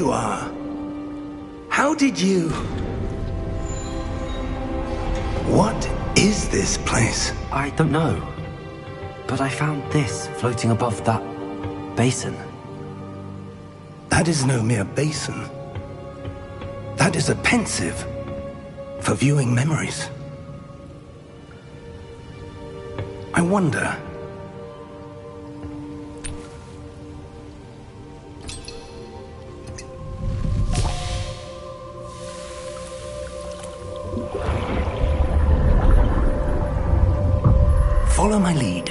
you are. How did you... What is this place? I don't know. But I found this floating above that basin. That is no mere basin. That is a pensive for viewing memories. I wonder... Follow my lead.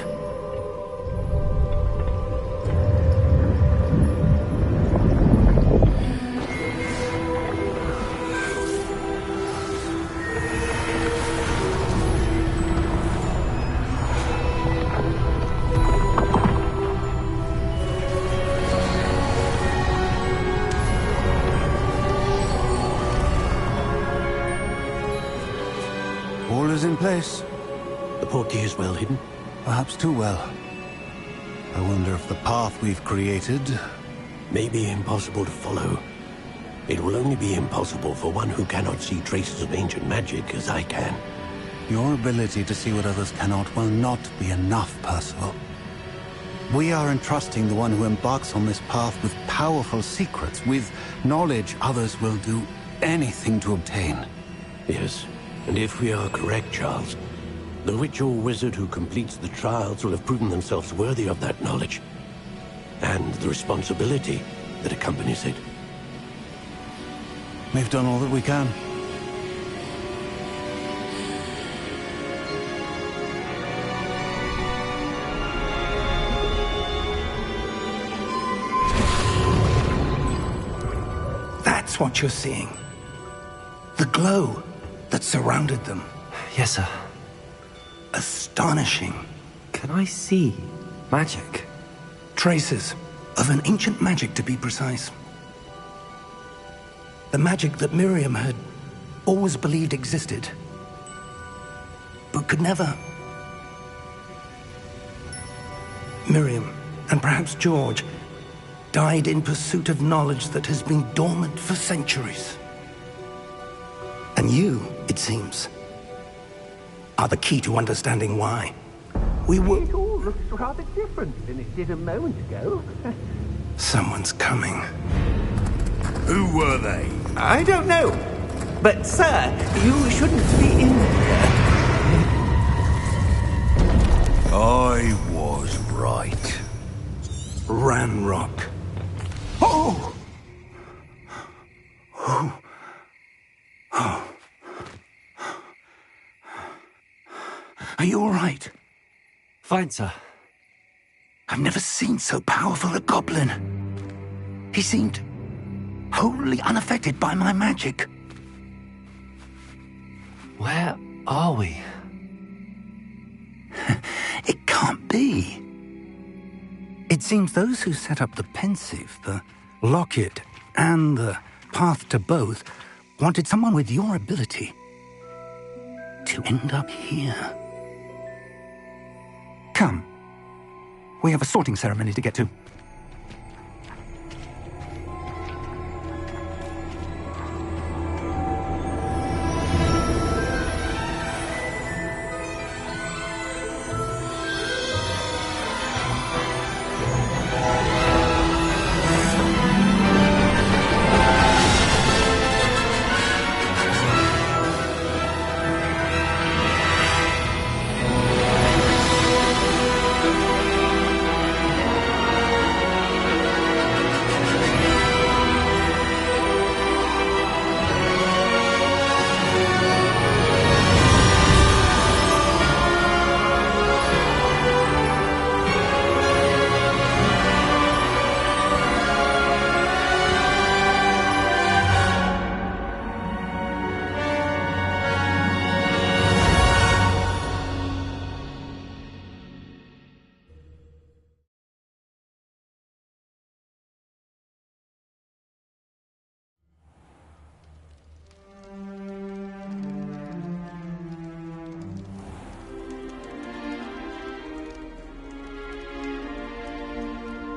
All is in place. The portkey is well hidden. Perhaps too well. I wonder if the path we've created... May be impossible to follow. It will only be impossible for one who cannot see traces of ancient magic as I can. Your ability to see what others cannot will not be enough, Percival. We are entrusting the one who embarks on this path with powerful secrets, with knowledge others will do anything to obtain. Yes, and if we are correct, Charles, the witch or wizard who completes the trials will have proven themselves worthy of that knowledge, and the responsibility that accompanies it. We've done all that we can. That's what you're seeing. The glow that surrounded them. Yes, sir. Astonishing. Can I see magic? Traces of an ancient magic, to be precise. The magic that Miriam had always believed existed, but could never. Miriam, and perhaps George, died in pursuit of knowledge that has been dormant for centuries. And you, it seems, are the key to understanding why. It all looks rather different than it did a moment ago. Someone's coming. Who were they? I don't know. But, sir, you shouldn't be in here. I was right. Ranrock. Oh! Oh. Oh. Are you all right? Fine, sir. I've never seen so powerful a goblin. He seemed wholly unaffected by my magic. Where are we? It can't be. It seems those who set up the Pensieve, the Locket, and the Path to Both wanted someone with your ability to end up here. Come. We have a sorting ceremony to get to.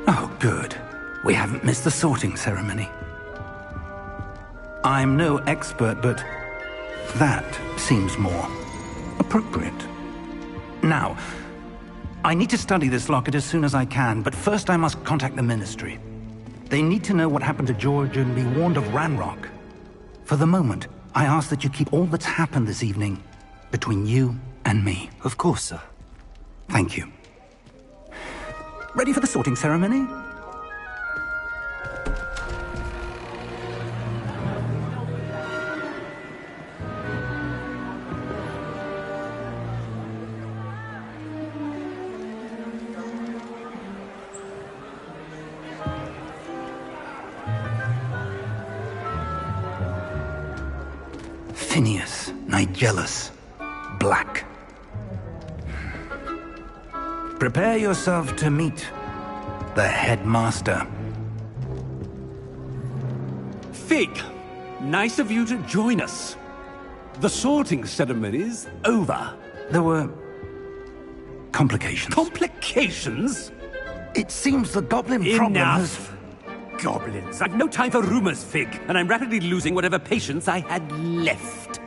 Oh, good. We haven't missed the sorting ceremony. I'm no expert, but that seems more appropriate. Now, I need to study this locket as soon as I can, but first I must contact the Ministry. They need to know what happened to George and be warned of Ranrock. For the moment, I ask that you keep all that's happened this evening between you and me. Of course, sir. Thank you. Ready for the sorting ceremony? Phineas Nigellus Black. Prepare yourself to meet the headmaster. Fig, nice of you to join us. The sorting ceremony's over. There were complications. Complications? It seems the goblin problem has... Enough! Goblins. I've no time for rumors, Fig, and I'm rapidly losing whatever patience I had left.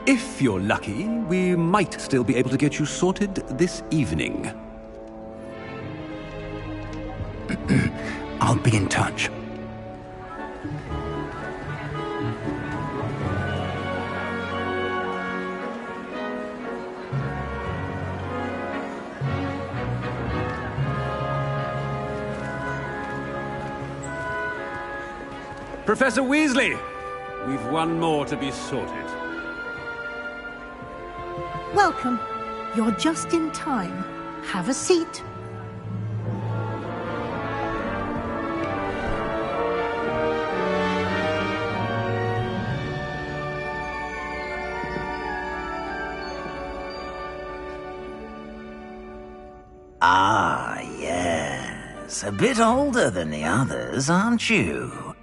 If you're lucky, we might still be able to get you sorted this evening. I'll be in touch. Professor Weasley, we've one more to be sorted. Welcome. You're just in time. Have a seat. Ah, yes. A bit older than the others, aren't you?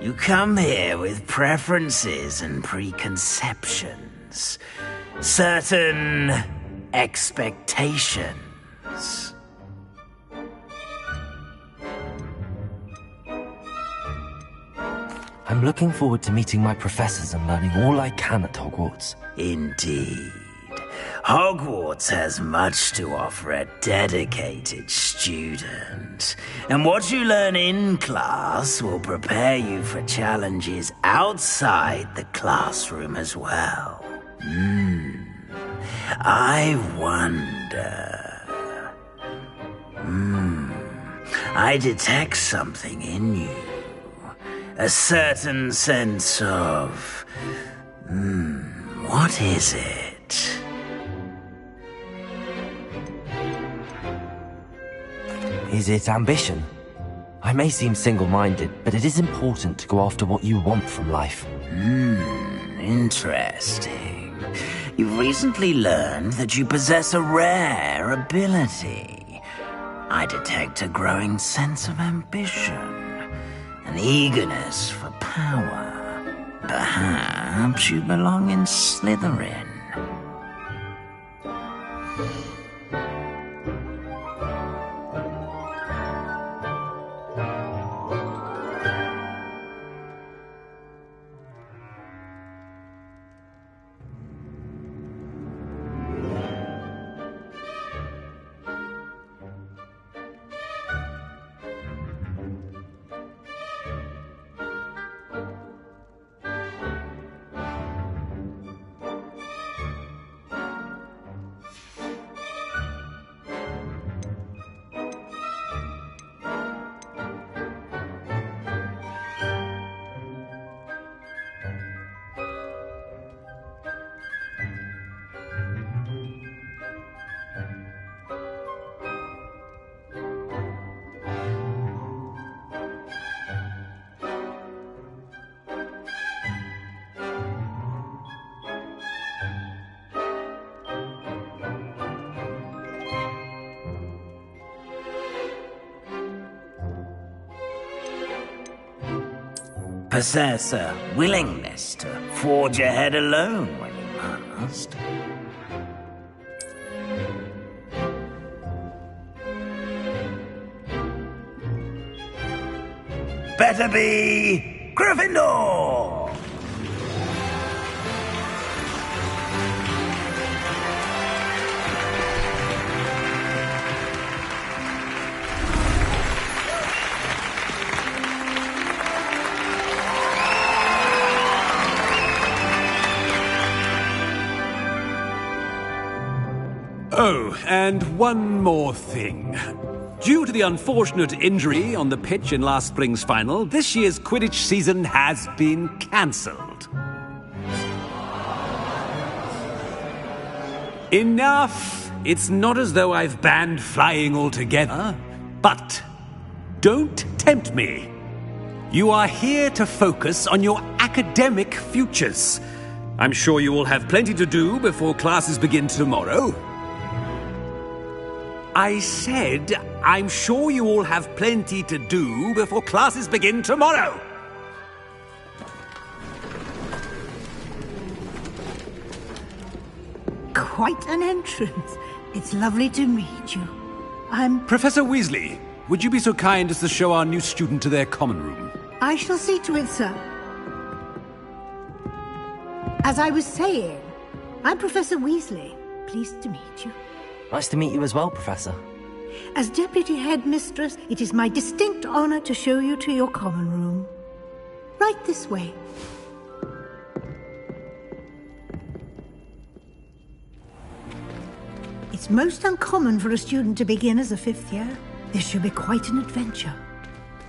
You come here with preferences and preconceptions. Certain expectations. I'm looking forward to meeting my professors and learning all I can at Hogwarts. Indeed. Hogwarts has much to offer a dedicated student. And what you learn in class will prepare you for challenges outside the classroom as well. I wonder... I detect something in you. A certain sense of... what is it? Is it ambition? I may seem single-minded, but it is important to go after what you want from life. Interesting. You've recently learned that you possess a rare ability. I detect a growing sense of ambition, an eagerness for power. Perhaps you belong in Slytherin. Possess a willingness to forge ahead alone when you must. Better be Gryffindor! Oh, and one more thing. Due to the unfortunate injury on the pitch in last spring's final, this year's Quidditch season has been cancelled. Enough! It's not as though I've banned flying altogether, but don't tempt me. You are here to focus on your academic futures. I'm sure you will have plenty to do before classes begin tomorrow. I said, I'm sure you all have plenty to do before classes begin tomorrow. Quite an entrance. It's lovely to meet you. I'm... Professor Weasley, would you be so kind as to show our new student to their common room? I shall see to it, sir. As I was saying, I'm Professor Weasley. Pleased to meet you. Nice to meet you as well, Professor. As Deputy Headmistress, it is my distinct honor to show you to your common room. Right this way. It's most uncommon for a student to begin as a fifth year. This should be quite an adventure.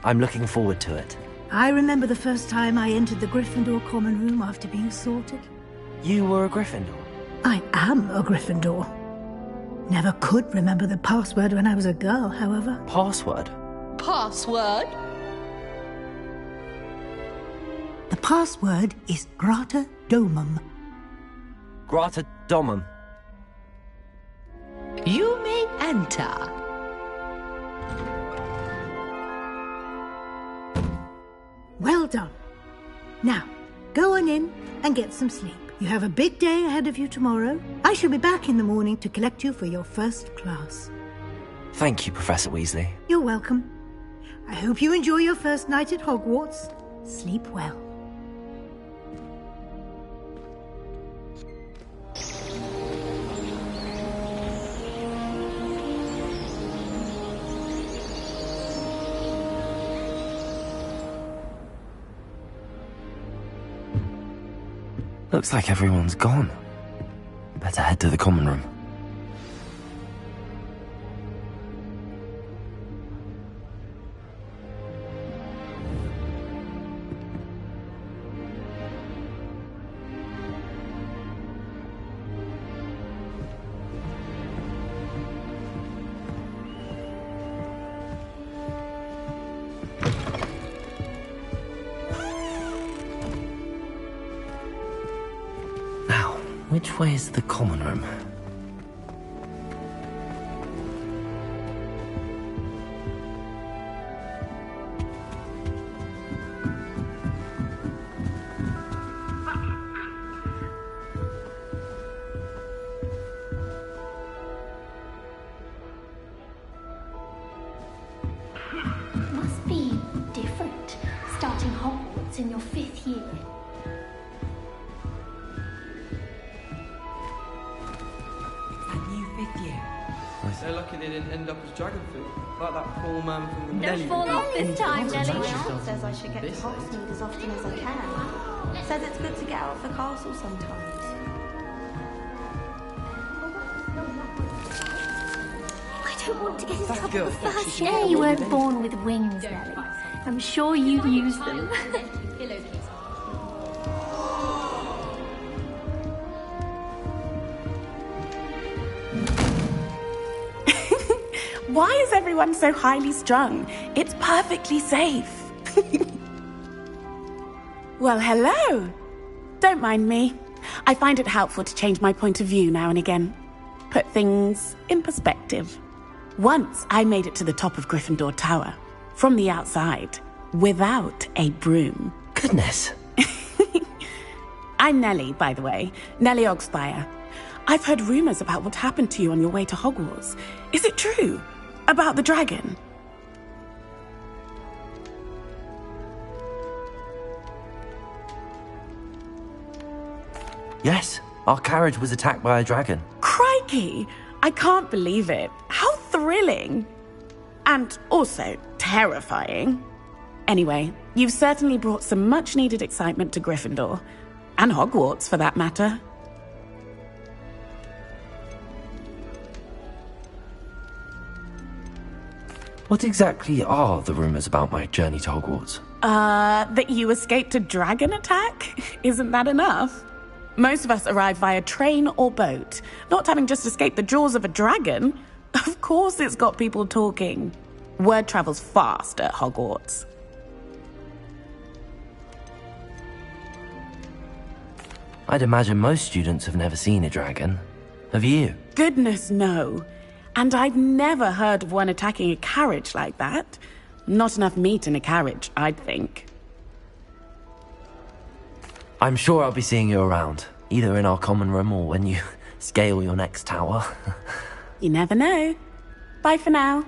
I'm looking forward to it. I remember the first time I entered the Gryffindor common room after being sorted. You were a Gryffindor? I am a Gryffindor. Never could remember the password when I was a girl, however. Password? Password? The password is Grata Domum. Grata Domum. You may enter. Well done. Now, go on in and get some sleep. You have a big day ahead of you tomorrow. I shall be back in the morning to collect you for your first class. Thank you, Professor Weasley. You're welcome. I hope you enjoy your first night at Hogwarts. Sleep well. Looks like everyone's gone. Better head to the common room. Which way is the common room? It must be different, starting Hogwarts in your 5th year. They're lucky they didn't end up as dragon food, like that poor man from the Don't fall off this time, Nelly. Says I should get to Hogsmeade as often as I can. Says it's good to get out of the castle sometimes. I don't want to get in trouble the first day. You weren't born with wings, Nelly. I'm sure you'd use them. Why is everyone so highly strung? It's perfectly safe. Well, hello. Don't mind me. I find it helpful to change my point of view now and again. Put things in perspective. Once I made it to the top of Gryffindor Tower, from the outside, without a broom. Goodness. I'm Nellie, by the way. Nellie Oggspire. I've heard rumors about what happened to you on your way to Hogwarts. Is it true? About the dragon? Yes, our carriage was attacked by a dragon. Crikey! I can't believe it. How thrilling! And also terrifying. Anyway, you've certainly brought some much-needed excitement to Gryffindor. And Hogwarts, for that matter. What exactly are the rumours about my journey to Hogwarts? That you escaped a dragon attack? Isn't that enough? Most of us arrive via train or boat, not having just escaped the jaws of a dragon. Of course it's got people talking. Word travels fast at Hogwarts. I'd imagine most students have never seen a dragon. Have you? Goodness, no. And I've never heard of one attacking a carriage like that. Not enough meat in a carriage, I'd think. I'm sure I'll be seeing you around, either in our common room or when you scale your next tower. You never know. Bye for now.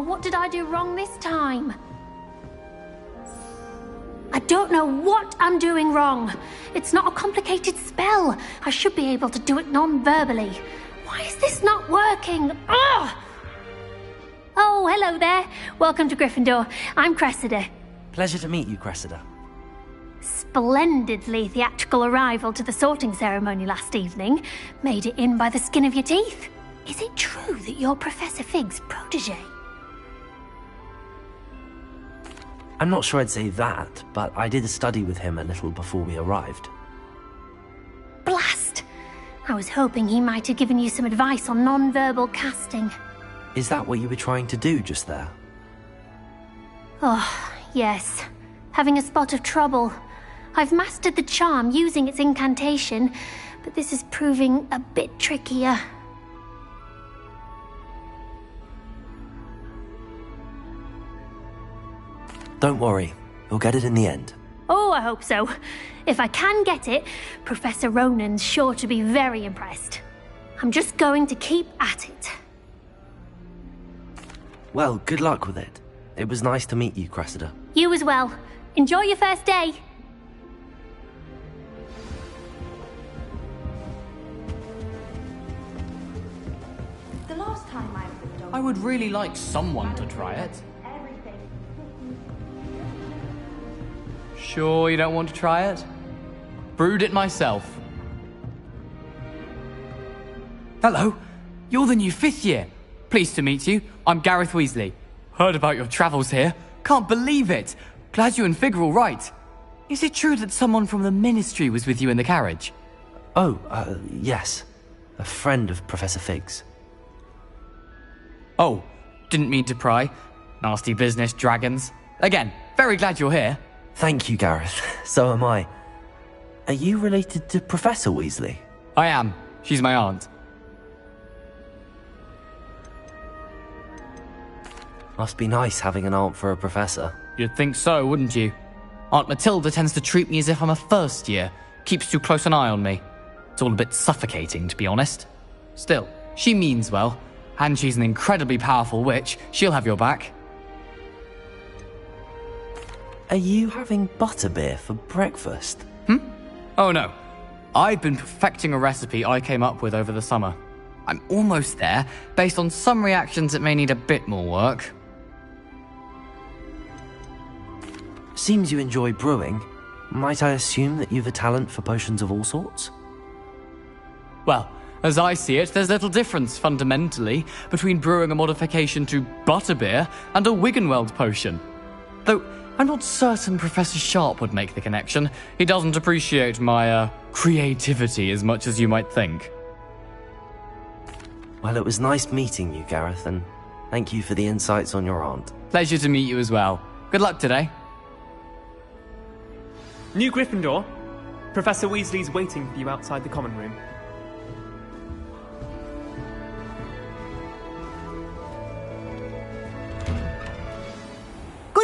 What did I do wrong this time? I don't know what I'm doing wrong. It's not a complicated spell. I should be able to do it non-verbally. Why is this not working? Ugh! Oh, hello there. Welcome to Gryffindor. I'm Cressida. Pleasure to meet you, Cressida. Splendidly theatrical arrival to the sorting ceremony last evening. Made it in by the skin of your teeth. Is it true that you're Professor Fig's protege? I'm not sure I'd say that, but I did study with him a little before we arrived. Blast! I was hoping he might have given you some advice on non-verbal casting. Is that what you were trying to do just there? Oh, yes. Having a spot of trouble. I've mastered the charm using its incantation, but this is proving a bit trickier. Don't worry, we'll get it in the end. Oh, I hope so. If I can get it, Professor Ronan's sure to be very impressed. I'm just going to keep at it. Well, good luck with it. It was nice to meet you, Cressida. You as well. Enjoy your first day. The last time I was I would really like someone to try it. Sure you don't want to try it? Brewed it myself. Hello, you're the new 5th year. Pleased to meet you. I'm Gareth Weasley. Heard about your travels here. Can't believe it. Glad you and Fig are all right. Is it true that someone from the Ministry was with you in the carriage? Oh, yes. A friend of Professor Fig's. Oh, didn't mean to pry. Nasty business, dragons. Again, very glad you're here. Thank you, Gareth. So am I. Are you related to Professor Weasley? I am. She's my aunt. Must be nice having an aunt for a professor. You'd think so, wouldn't you? Aunt Matilda tends to treat me as if I'm a first year. Keeps too close an eye on me. It's all a bit suffocating, to be honest. Still, she means well. And she's an incredibly powerful witch. She'll have your back. Are you having butterbeer for breakfast? Oh no. I've been perfecting a recipe I came up with over the summer. I'm almost there, based on some reactions that may need a bit more work. Seems you enjoy brewing. Might I assume that you've a talent for potions of all sorts? Well, as I see it, there's little difference, fundamentally, between brewing a modification to butterbeer and a Wiggenweld potion. Though, I'm not certain Professor Sharp would make the connection. He doesn't appreciate my, creativity as much as you might think. Well, it was nice meeting you, Gareth, and thank you for the insights on your aunt. Pleasure to meet you as well. Good luck today. New Gryffindor. Professor Weasley's waiting for you outside the common room.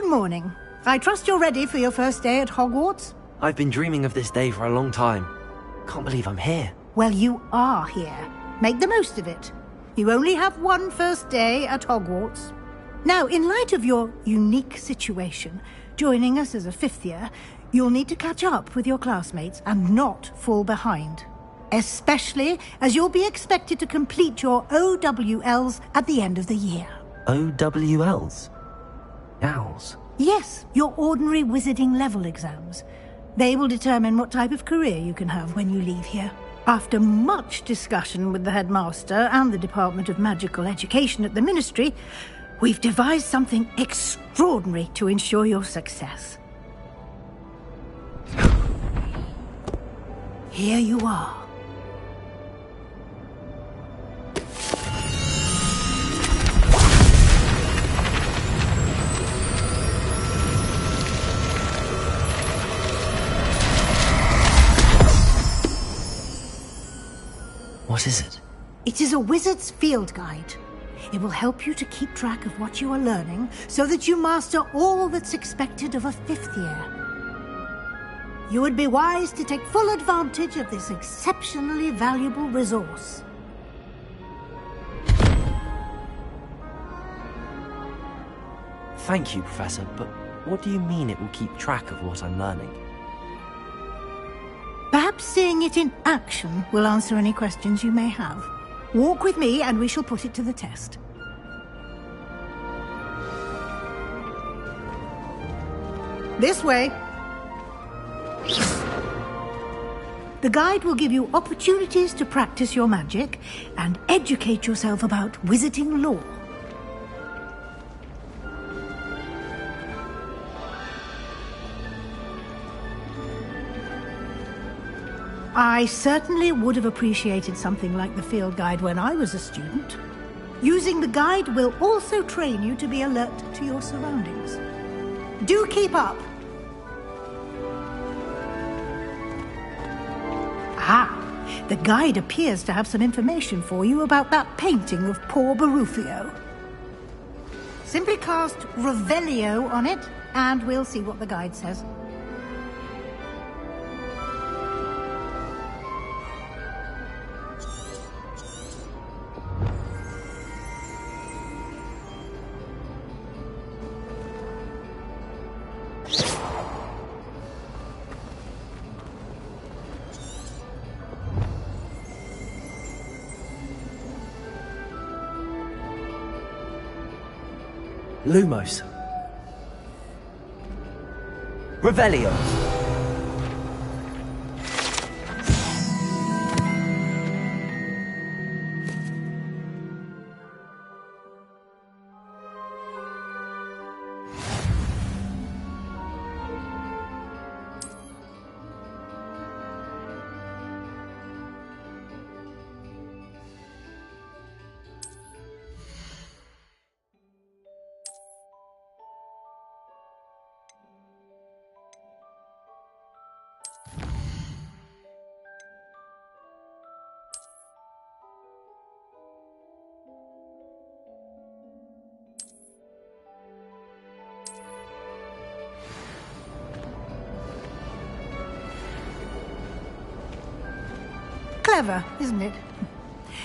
Good morning. I trust you're ready for your first day at Hogwarts? I've been dreaming of this day for a long time. Can't believe I'm here. Well, you are here. Make the most of it. You only have one first day at Hogwarts. Now, in light of your unique situation, joining us as a fifth year, you'll need to catch up with your classmates and not fall behind. Especially as you'll be expected to complete your OWLs at the end of the year. OWLs? Owls? Yes, your ordinary wizarding level exams. They will determine what type of career you can have when you leave here. After much discussion with the headmaster and the Department of Magical Education at the Ministry, we've devised something extraordinary to ensure your success. Here you are. What is it? It is a wizard's field guide. It will help you to keep track of what you are learning so that you master all that's expected of a fifth year. You would be wise to take full advantage of this exceptionally valuable resource. Thank you, Professor, but what do you mean it will keep track of what I'm learning? Perhaps seeing it in action will answer any questions you may have. Walk with me and we shall put it to the test. This way. The guide will give you opportunities to practice your magic and educate yourself about wizarding lore. I certainly would have appreciated something like the field guide when I was a student. Using the guide will also train you to be alert to your surroundings. Do keep up! Ah, the guide appears to have some information for you about that painting of poor Barufio. Simply cast Revelio on it, and we'll see what the guide says. Lumos. Revelio. Clever, isn't it?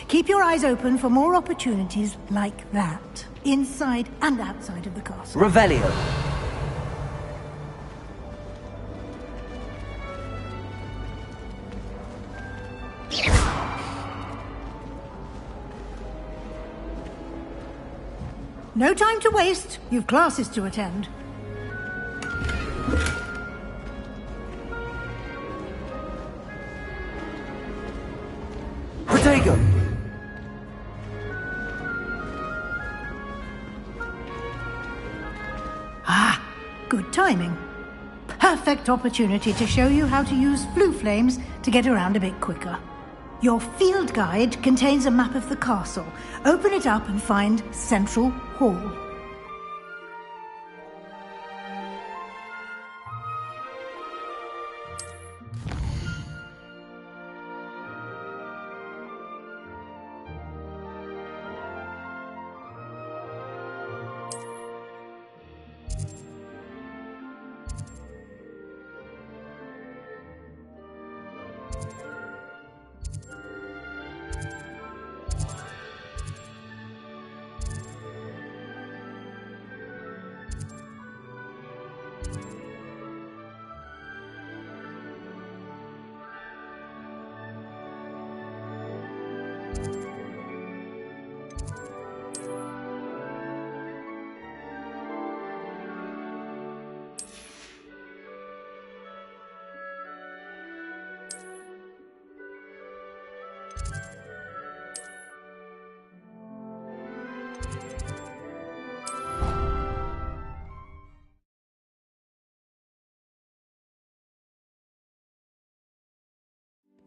Keep your eyes open for more opportunities like that, inside and outside of the castle. Revelio. No time to waste. You've classes to attend. Protego! Ah, good timing. Perfect opportunity to show you how to use Floo Flames to get around a bit quicker. Your field guide contains a map of the castle. Open it up and find Central Hall.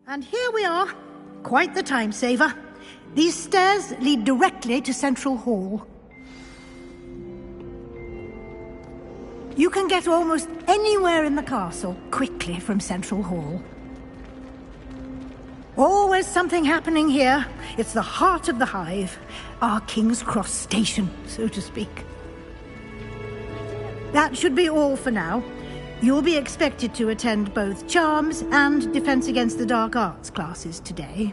And here we are. Quite the time saver. These stairs lead directly to Central Hall. You can get almost anywhere in the castle quickly from Central Hall. Always something happening here. It's the heart of the Hive. Our King's Cross station, so to speak. That should be all for now. You'll be expected to attend both Charms and Defense Against the Dark Arts classes today.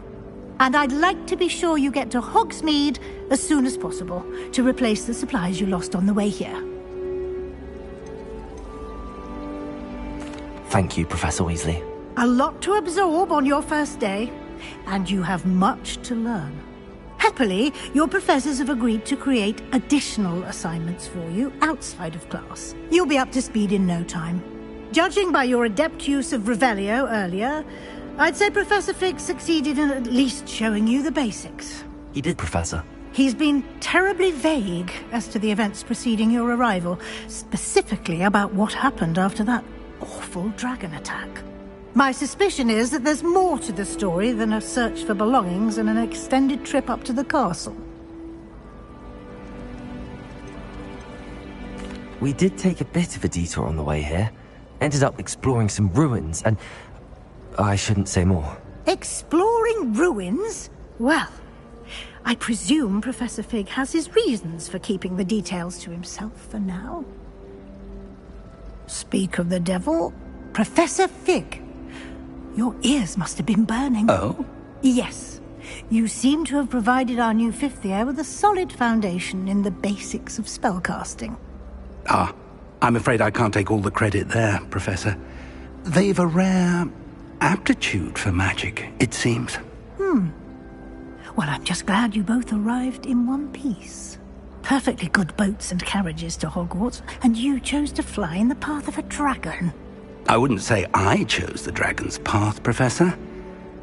And I'd like to be sure you get to Hogsmeade as soon as possible to replace the supplies you lost on the way here. Thank you, Professor Weasley. A lot to absorb on your first day, and you have much to learn. Happily, your professors have agreed to create additional assignments for you outside of class. You'll be up to speed in no time. Judging by your adept use of Revelio earlier, I'd say Professor Fig succeeded in at least showing you the basics. He did, Professor. He's been terribly vague as to the events preceding your arrival, specifically about what happened after that awful dragon attack. My suspicion is that there's more to the story than a search for belongings and an extended trip up to the castle. We did take a bit of a detour on the way here. Ended up exploring some ruins, and I shouldn't say more. Exploring ruins? Well, I presume Professor Fig has his reasons for keeping the details to himself for now. Speak of the devil, Professor Fig. Your ears must have been burning. Oh? Yes. You seem to have provided our new fifth year with a solid foundation in the basics of spellcasting. Ah, I'm afraid I can't take all the credit there, Professor. They've a rare aptitude for magic, it seems. Well, I'm just glad you both arrived in one piece. Perfectly good boats and carriages to Hogwarts, and you chose to fly in the path of a dragon. I wouldn't say I chose the dragon's path, Professor.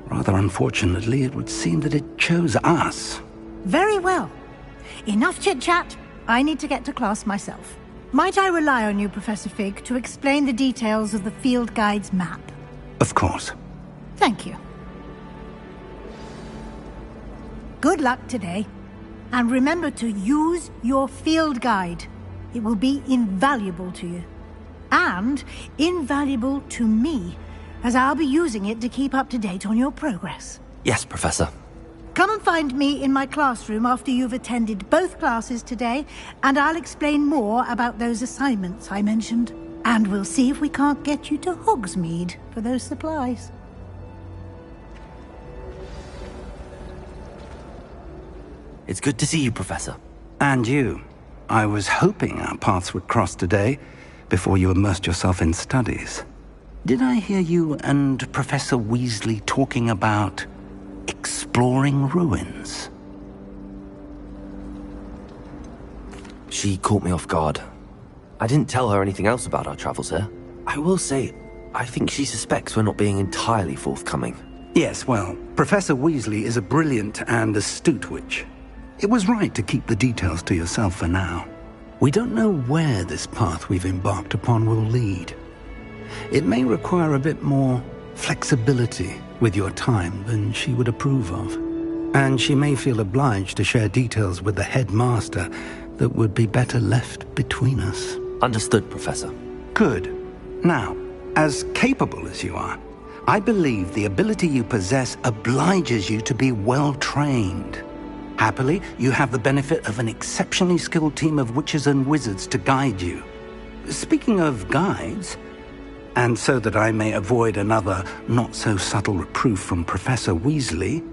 Rather unfortunately, it would seem that it chose us. Very well. Enough chit-chat. I need to get to class myself. Might I rely on you, Professor Fig, to explain the details of the field guide's map? Of course. Thank you. Good luck today. And remember to use your field guide. It will be invaluable to you. And invaluable to me, as I'll be using it to keep up to date on your progress. Yes, Professor. Come and find me in my classroom after you've attended both classes today, and I'll explain more about those assignments I mentioned. And we'll see if we can't get you to Hogsmeade for those supplies. It's good to see you, Professor. And you. I was hoping our paths would cross today, before you immersed yourself in studies. Did I hear you and Professor Weasley talking about exploring ruins? She caught me off guard. I didn't tell her anything else about our travels here. I will say, I think she suspects we're not being entirely forthcoming. Yes, well, Professor Weasley is a brilliant and astute witch. It was right to keep the details to yourself for now. We don't know where this path we've embarked upon will lead. It may require a bit more flexibility with your time than she would approve of. And she may feel obliged to share details with the headmaster that would be better left between us. Understood, Professor. Good. Now, as capable as you are, I believe the ability you possess obliges you to be well trained. Happily, you have the benefit of an exceptionally skilled team of witches and wizards to guide you. Speaking of guides, and so that I may avoid another not-so-subtle reproof from Professor Weasley,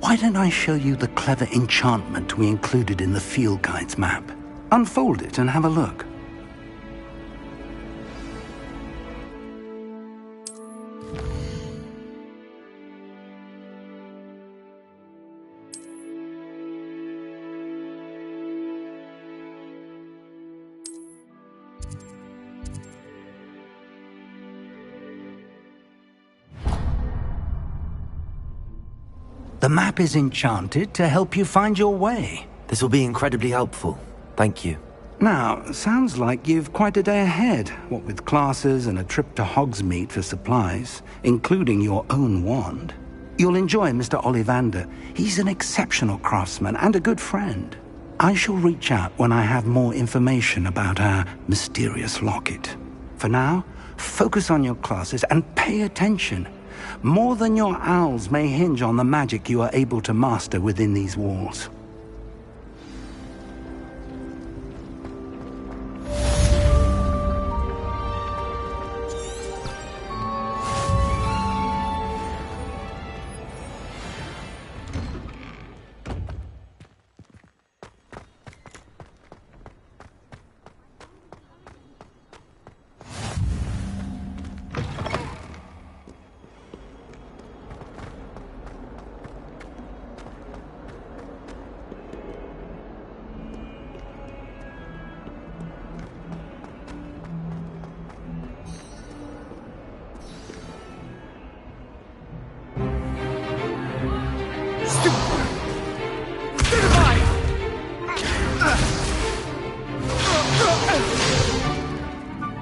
why don't I show you the clever enchantment we included in the field guide's map? Unfold it and have a look. The map is enchanted to help you find your way. This will be incredibly helpful. Thank you. Now, sounds like you've quite a day ahead, what with classes and a trip to Hogsmeade for supplies, including your own wand. You'll enjoy Mr. Ollivander. He's an exceptional craftsman and a good friend. I shall reach out when I have more information about our mysterious locket. For now, focus on your classes and pay attention. More than your owls may hinge on the magic you are able to master within these walls.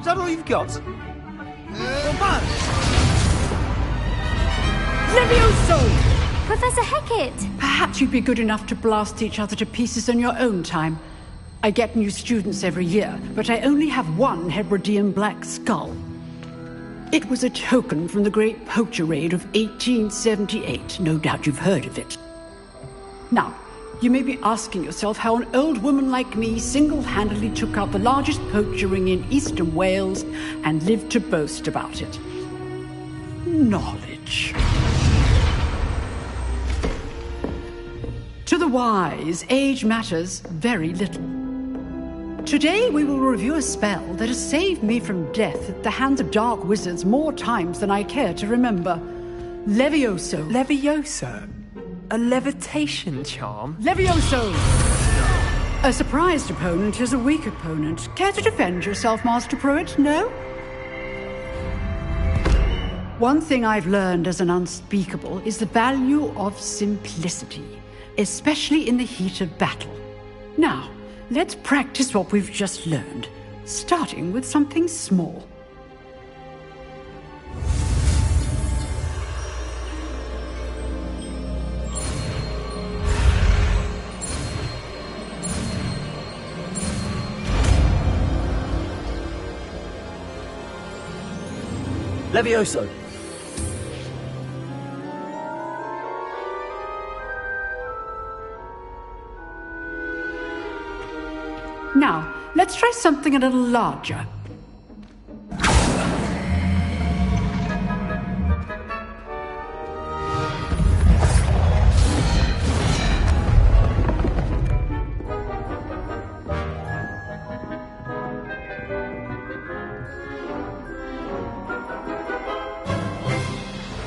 Is that all you've got? Levioso! Professor Hecat! Perhaps you'd be good enough to blast each other to pieces in your own time. I get new students every year, but I only have one Hebridean black skull. It was a token from the Great Poacher Raid of 1878. No doubt you've heard of it. Now, you may be asking yourself how an old woman like me single-handedly took out the largest poacher ring in eastern Wales and lived to boast about it. Knowledge. To the wise, age matters very little. Today we will review a spell that has saved me from death at the hands of dark wizards more times than I care to remember. Levioso. Levioso? A levitation charm? Levioso! A surprised opponent is a weak opponent. Care to defend yourself, Master Pruitt? No? One thing I've learned as an unspeakable is the value of simplicity, especially in the heat of battle. Now, let's practice what we've just learned, starting with something small. Levioso! Now, let's try something a little larger.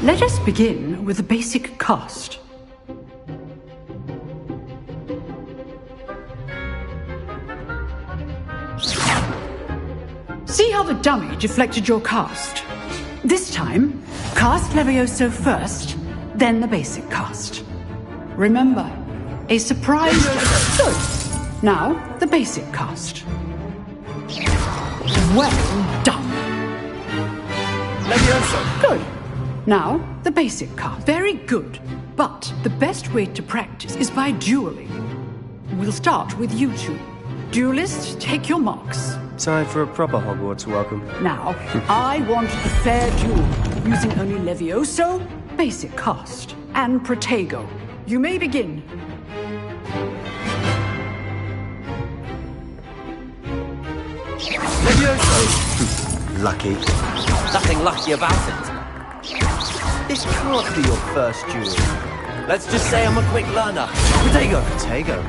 Let us begin with the basic cast. See how the dummy deflected your cast? This time, cast Levioso first, then the basic cast. Remember, a surprise... Good. Now, the basic cast. Well done. Levioso! Good. Now, the basic cast. Very good. But the best way to practice is by dueling. We'll start with you two. Duelists, take your marks. Time for a proper Hogwarts welcome. Now, I want a fair duel, using only Levioso, basic cast, and Protego. You may begin. Levioso! Lucky. Nothing lucky about it. This can't be your first duel. Let's just say I'm a quick learner. Protego! Protego?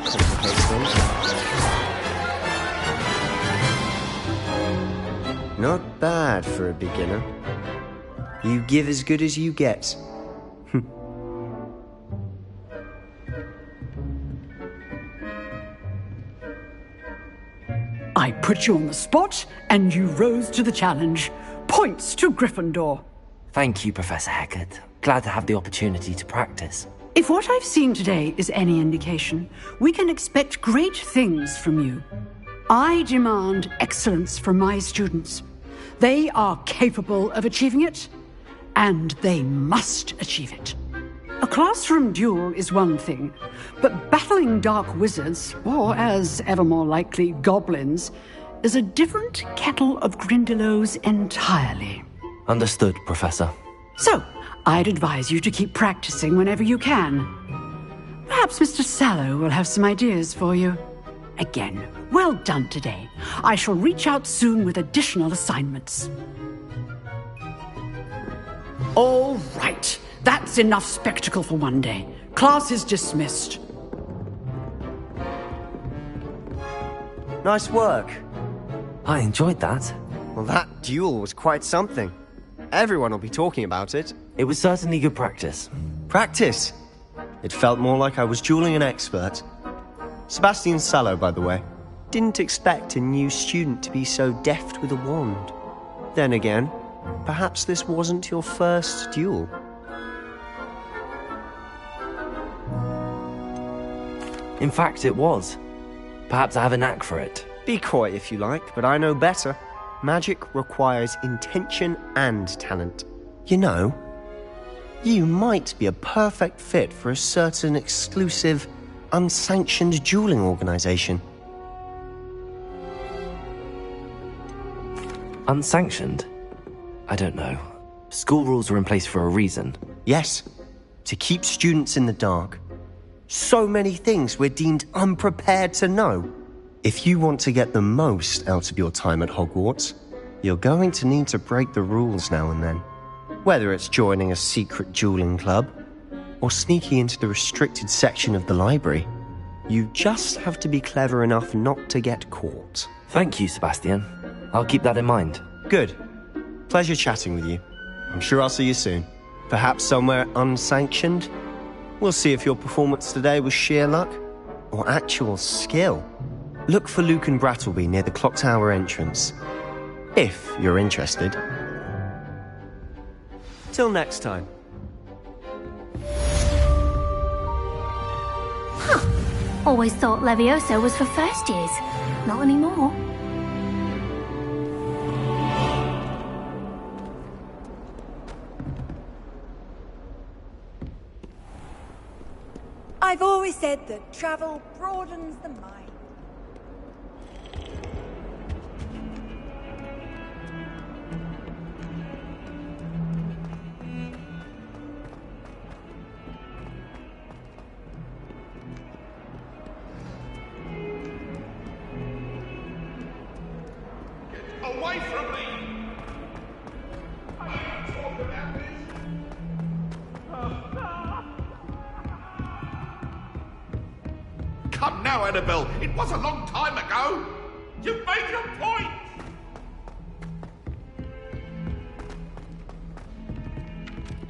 Complicates things. Not bad for a beginner. You give as good as you get. I put you on the spot, and you rose to the challenge. Points to Gryffindor. Thank you, Professor Hecat. Glad to have the opportunity to practice. If what I've seen today is any indication, we can expect great things from you. I demand excellence from my students. They are capable of achieving it, and they must achieve it. A classroom duel is one thing, but battling dark wizards, or as ever more likely, goblins, is a different kettle of Grindylows entirely. Understood, Professor. So, I'd advise you to keep practicing whenever you can. Perhaps Mr. Sallow will have some ideas for you. Again, well done today. I shall reach out soon with additional assignments. All right. That's enough spectacle for one day. Class is dismissed. Nice work. I enjoyed that. Well, that duel was quite something. Everyone will be talking about it. It was certainly good practice. Practice? It felt more like I was dueling an expert. Sebastian Sallow, by the way. Didn't expect a new student to be so deft with a wand. Then again, perhaps this wasn't your first duel. In fact, it was. Perhaps I have a knack for it. Be coy if you like, but I know better. Magic requires intention and talent. You know, you might be a perfect fit for a certain exclusive, unsanctioned dueling organization. Unsanctioned? I don't know. School rules are in place for a reason. Yes, to keep students in the dark. So many things we're deemed unprepared to know. If you want to get the most out of your time at Hogwarts, you're going to need to break the rules now and then. Whether it's joining a secret dueling club, or sneaking into the restricted section of the library, you just have to be clever enough not to get caught. Thank you, Sebastian. I'll keep that in mind. Good. Pleasure chatting with you. I'm sure I'll see you soon. Perhaps somewhere unsanctioned? We'll see if your performance today was sheer luck or actual skill. Look for Luke and Brattleby near the Clock Tower entrance, if you're interested. Till next time. Huh. Always thought Levioso was for first years. Not anymore. I've always said that travel broadens the mind. Away from me! I didn't talk about this! Come now, Annabelle. It was a long time ago. You've made your point.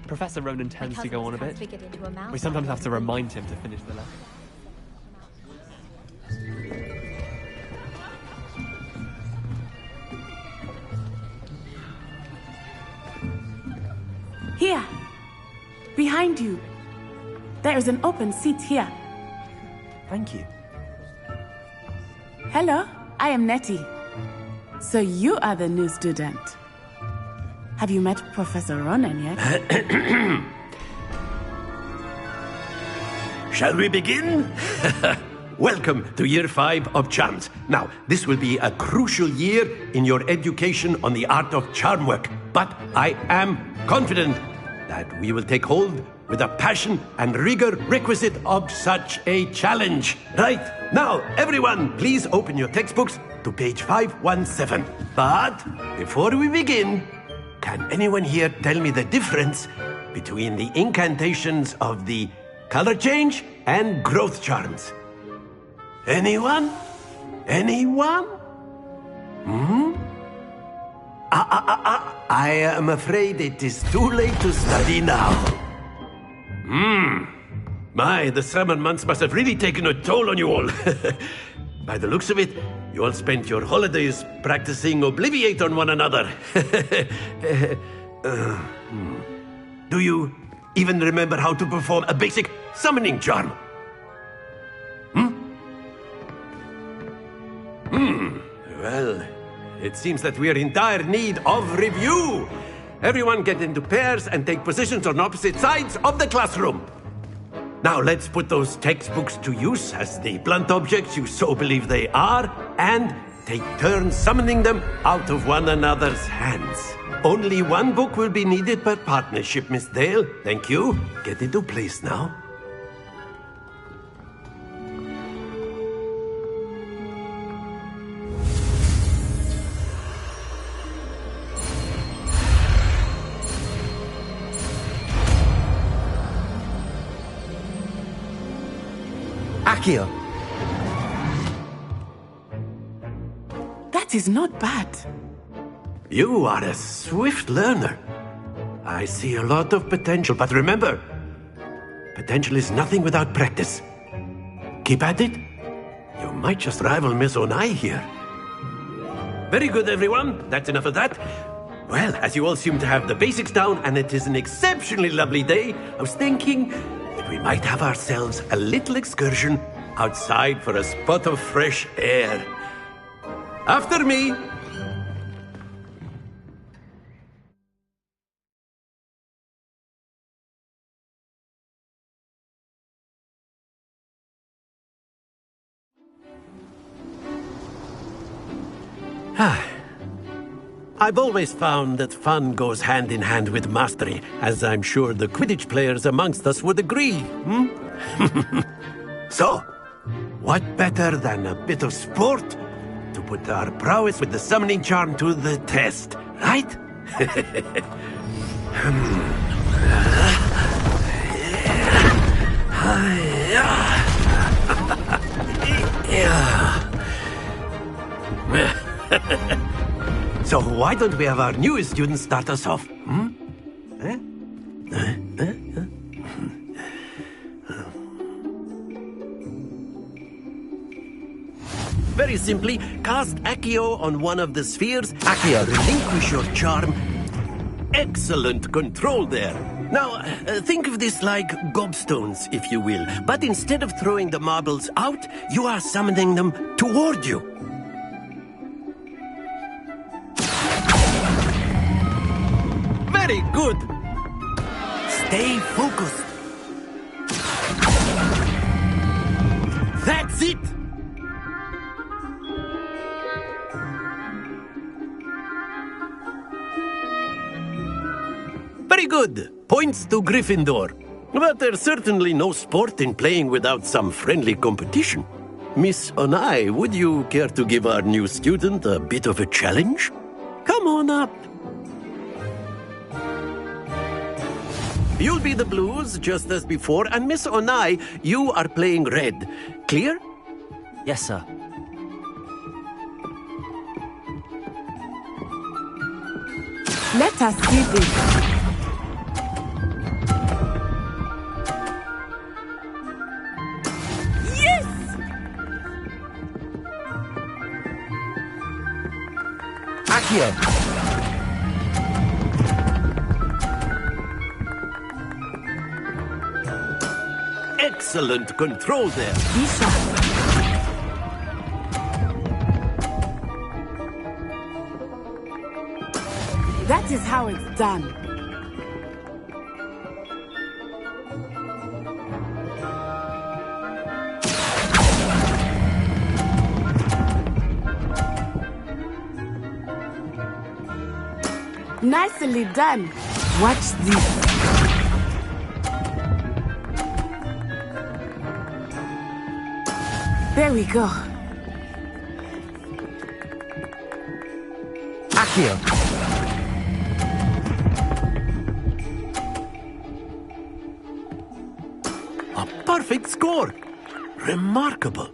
Professor Ronan tends to go on a bit. We sometimes have to remind him to finish the lesson. Here. Behind you. There is an open seat here. Thank you. Hello, I am Nettie. So you are the new student. Have you met Professor Ronan yet? Shall we begin? Welcome to Year 5 of Charms. Now, this will be a crucial year in your education on the art of charm work, but I am confident that we will take hold with the passion and rigor requisite of such a challenge. Right, now, everyone, please open your textbooks to page 517. But before we begin, can anyone here tell me the difference between the incantations of the color change and growth charms? Anyone? Anyone? I am afraid it is too late to study now. My, the summer months must have really taken a toll on you all. By the looks of it, you all spent your holidays practicing Obliviate on one another. Do you even remember how to perform a basic summoning charm? Well, it seems that we are in dire need of review. Everyone get into pairs and take positions on opposite sides of the classroom. Now let's put those textbooks to use as the blunt objects you so believe they are, and take turns summoning them out of one another's hands. Only one book will be needed per partnership, Miss Dale. Thank you. Get into place now. Accio! That is not bad. You are a swift learner. I see a lot of potential, but remember, potential is nothing without practice. Keep at it. You might just rival Miss Onai here. Very good, everyone. That's enough of that. Well, as you all seem to have the basics down, and it is an exceptionally lovely day, I was thinking that we might have ourselves a little excursion outside for a spot of fresh air. After me! I've always found that fun goes hand in hand with mastery, as I'm sure the Quidditch players amongst us would agree, So, what better than a bit of sport to put our prowess with the summoning charm to the test, right? So why don't we have our newest student start us off? Very simply, cast Accio on one of the spheres. Accio, relinquish your charm. Excellent control there. Now, think of this like gobstones, if you will. But instead of throwing the marbles out, you are summoning them toward you. Very good. Stay focused. That's it. Very good. Points to Gryffindor. But there's certainly no sport in playing without some friendly competition. Miss Onai, would you care to give our new student a bit of a challenge? Come on up. You'll be the blues, just as before, and Miss Onai, you are playing red. Clear? Yes, sir. Let us see this. Accio! Excellent control there. That is how it's done. Nicely done. Watch this. There we go. Accio! A perfect score. Remarkable.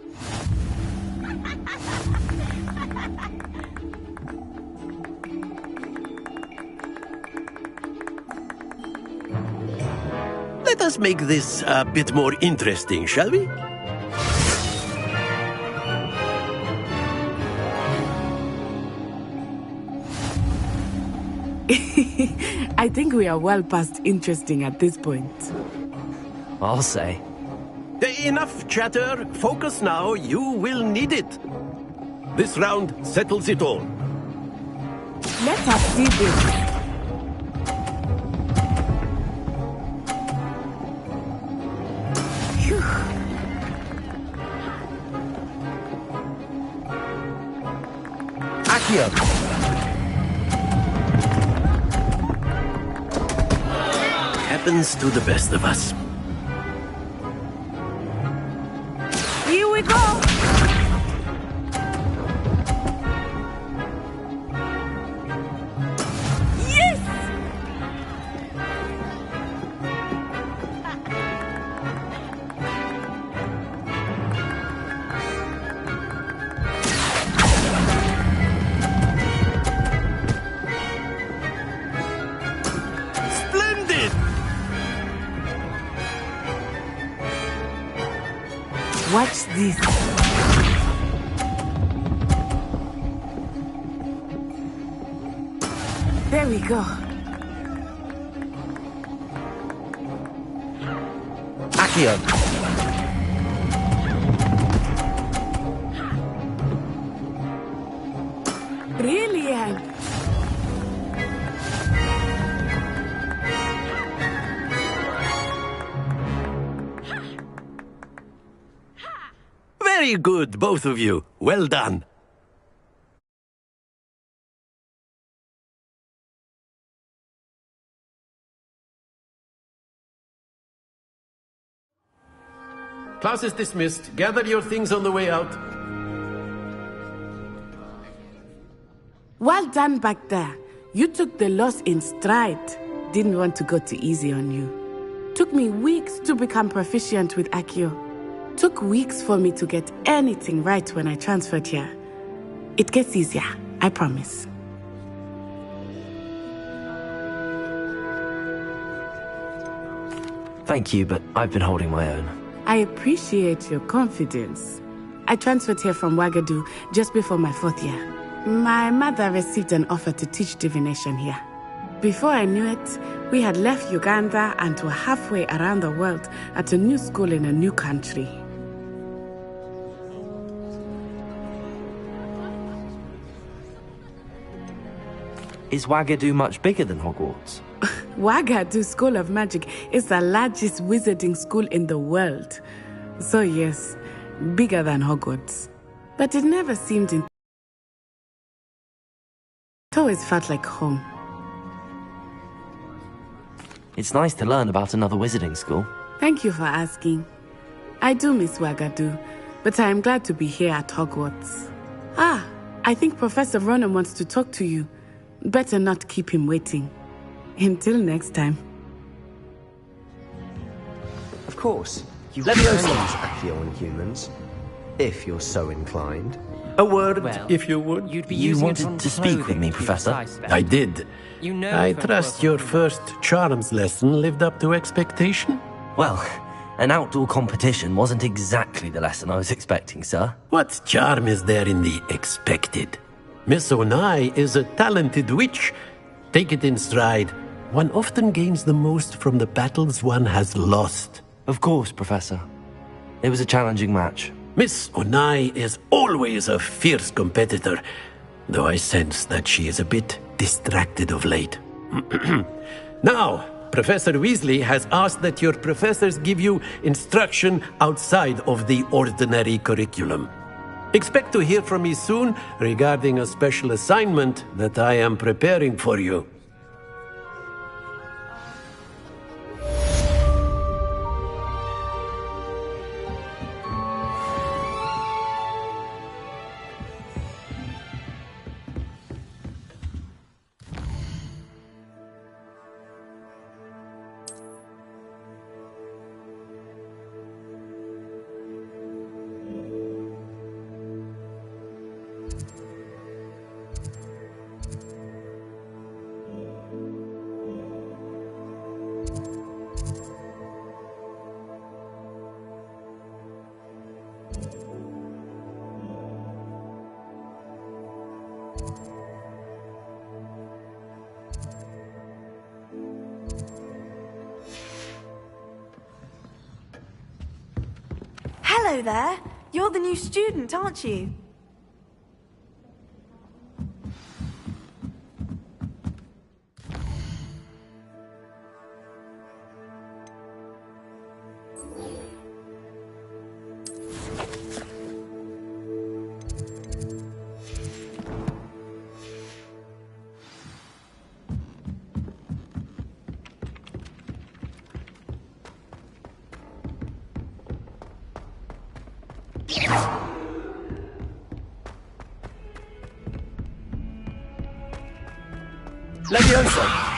Let us make this a bit more interesting, shall we? I think we are well past interesting at this point. I'll say. Enough chatter. Focus now. You will need it. This round settles it all. Let us see this. Accio! Happens to the best of us. Here we go! Watch this. There we go. Accio! Brilliant. Very good, both of you. Well done. Class is dismissed. Gather your things on the way out. Well done back there. You took the loss in stride. Didn't want to go too easy on you. Took me weeks to become proficient with Accio. Took weeks for me to get anything right when I transferred here. It gets easier, I promise. Thank you, but I've been holding my own. I appreciate your confidence. I transferred here from Wagadu just before my 4th year. My mother received an offer to teach divination here. Before I knew it, we had left Uganda and were halfway around the world at a new school in a new country. Is Wagadu much bigger than Hogwarts? Wagadu School of Magic is the largest wizarding school in the world. So yes, bigger than Hogwarts. But it never seemed It always felt like home. It's nice to learn about another wizarding school. Thank you for asking. I do miss Wagadu, but I am glad to be here at Hogwarts. Ah, I think Professor Ronen wants to talk to you. Better not keep him waiting. Until next time. Of course. You can use Accio on humans, if you're so inclined. A word, if you would. You wanted to speak with me, Professor? I did. I trust your first charms lesson lived up to expectation? Well, an outdoor competition wasn't exactly the lesson I was expecting, sir. What charm is there in the expected? Miss Onai is a talented witch. Take it in stride. One often gains the most from the battles one has lost. Of course, Professor. It was a challenging match. Miss Onai is always a fierce competitor, though I sense that she is a bit distracted of late. Now, Professor Weasley has asked that your professors give you instruction outside of the ordinary curriculum. Expect to hear from me soon regarding a special assignment that I am preparing for you. Hello there. You're the new student, aren't you? Levioso!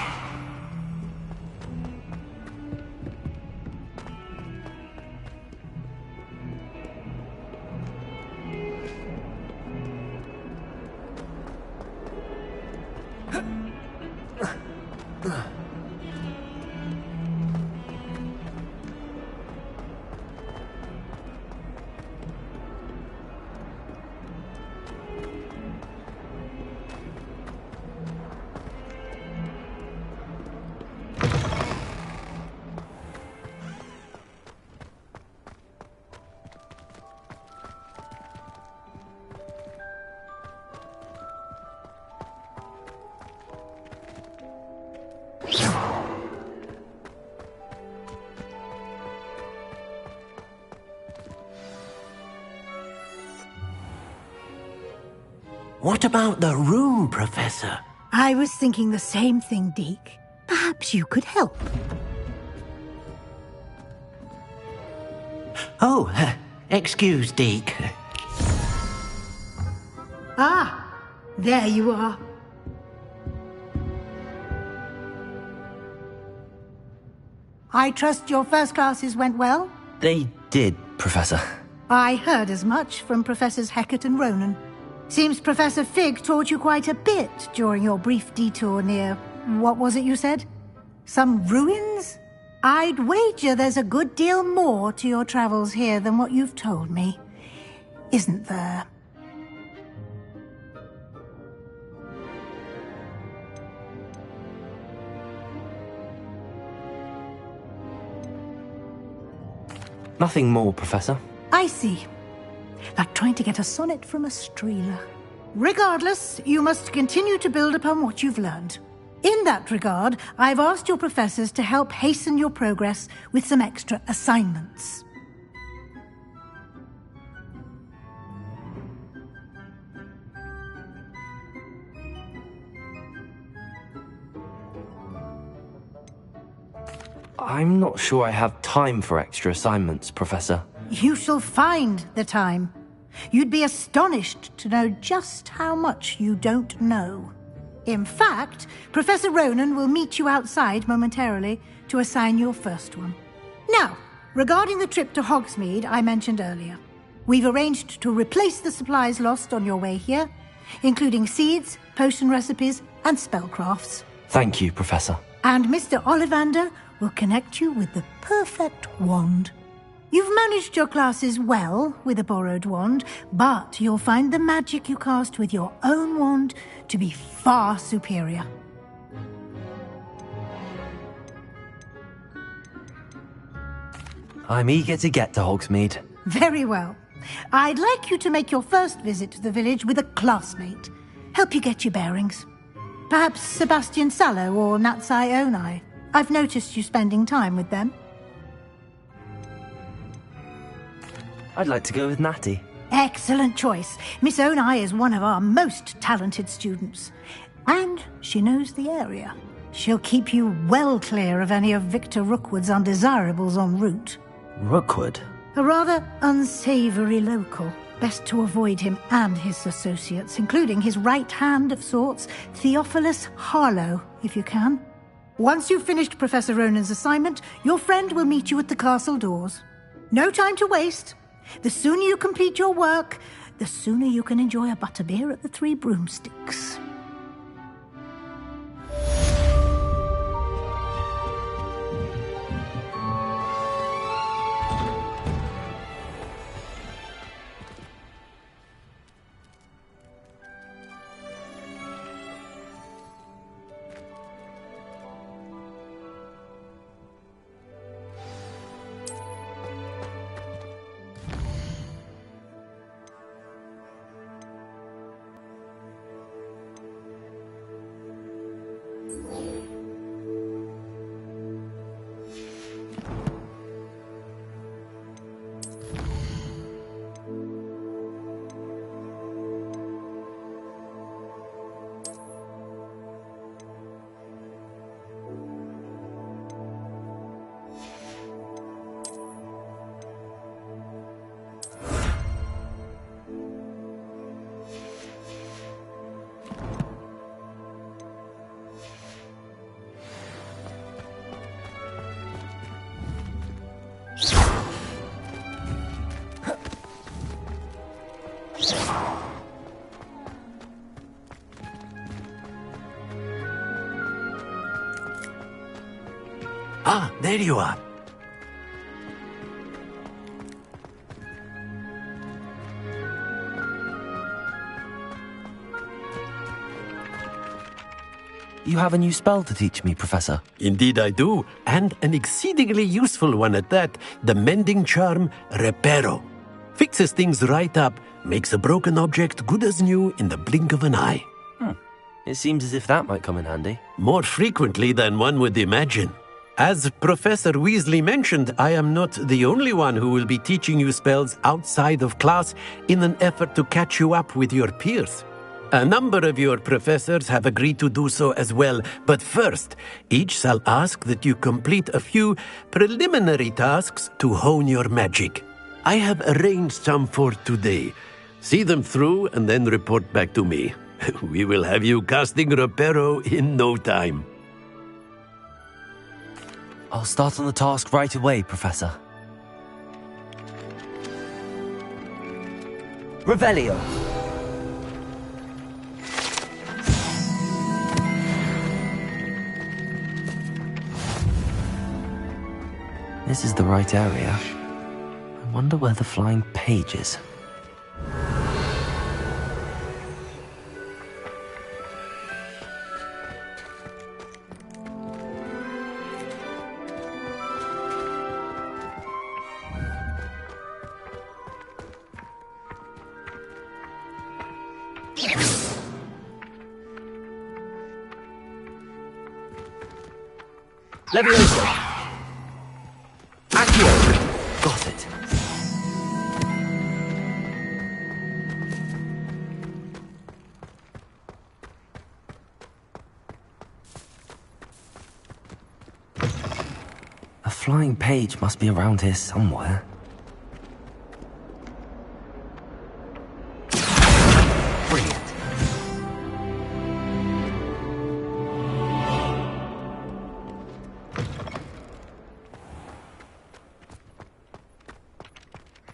What about the room, Professor? I was thinking the same thing, Deke. Perhaps you could help. Oh, excuse, Deke. Ah, there you are. I trust your first classes went well? They did, Professor. I heard as much from Professors Hecat and Ronan. Seems Professor Fig taught you quite a bit during your brief detour near... what was it you said? Some ruins? I'd wager there's a good deal more to your travels here than what you've told me. Isn't there? Nothing more, Professor. I see. Like trying to get a sonnet from a streeler. Regardless, you must continue to build upon what you've learned. In that regard, I've asked your professors to help hasten your progress with some extra assignments. I'm not sure I have time for extra assignments, Professor. You shall find the time. You'd be astonished to know just how much you don't know. In fact, Professor Ronan will meet you outside momentarily to assign your first one. Now, regarding the trip to Hogsmeade I mentioned earlier, we've arranged to replace the supplies lost on your way here, including seeds, potion recipes, and spellcrafts. Thank you, Professor. And Mr. Ollivander will connect you with the perfect wand. You've managed your classes well with a borrowed wand, but you'll find the magic you cast with your own wand to be far superior. I'm eager to get to Hogsmeade. Very well. I'd like you to make your first visit to the village with a classmate. Help you get your bearings. Perhaps Sebastian Sallow or Natsai Onai. I've noticed you spending time with them. I'd like to go with Natty. Excellent choice. Miss Onai is one of our most talented students. And she knows the area. She'll keep you well clear of any of Victor Rookwood's undesirables en route. Rookwood? A rather unsavory local. Best to avoid him and his associates, including his right hand of sorts, Theophilus Harlow, if you can. Once you've finished Professor Ronan's assignment, your friend will meet you at the castle doors. No time to waste. The sooner you complete your work, the sooner you can enjoy a butterbeer at the Three Broomsticks. Ah, there you are. You have a new spell to teach me, Professor. Indeed I do, and an exceedingly useful one at that. The mending charm, Reparo. Fixes things right up, makes a broken object good as new in the blink of an eye. It seems as if that might come in handy. More frequently than one would imagine. As Professor Weasley mentioned, I am not the only one who will be teaching you spells outside of class in an effort to catch you up with your peers. A number of your professors have agreed to do so as well, but first, each shall ask that you complete a few preliminary tasks to hone your magic. I have arranged some for today. See them through and then report back to me. We will have you casting Reparo in no time. I'll start on the task right away, Professor. Revelio. This is the right area. I wonder where the flying page is. Levioso. Accio. Got it. A flying page must be around here somewhere. Brilliant.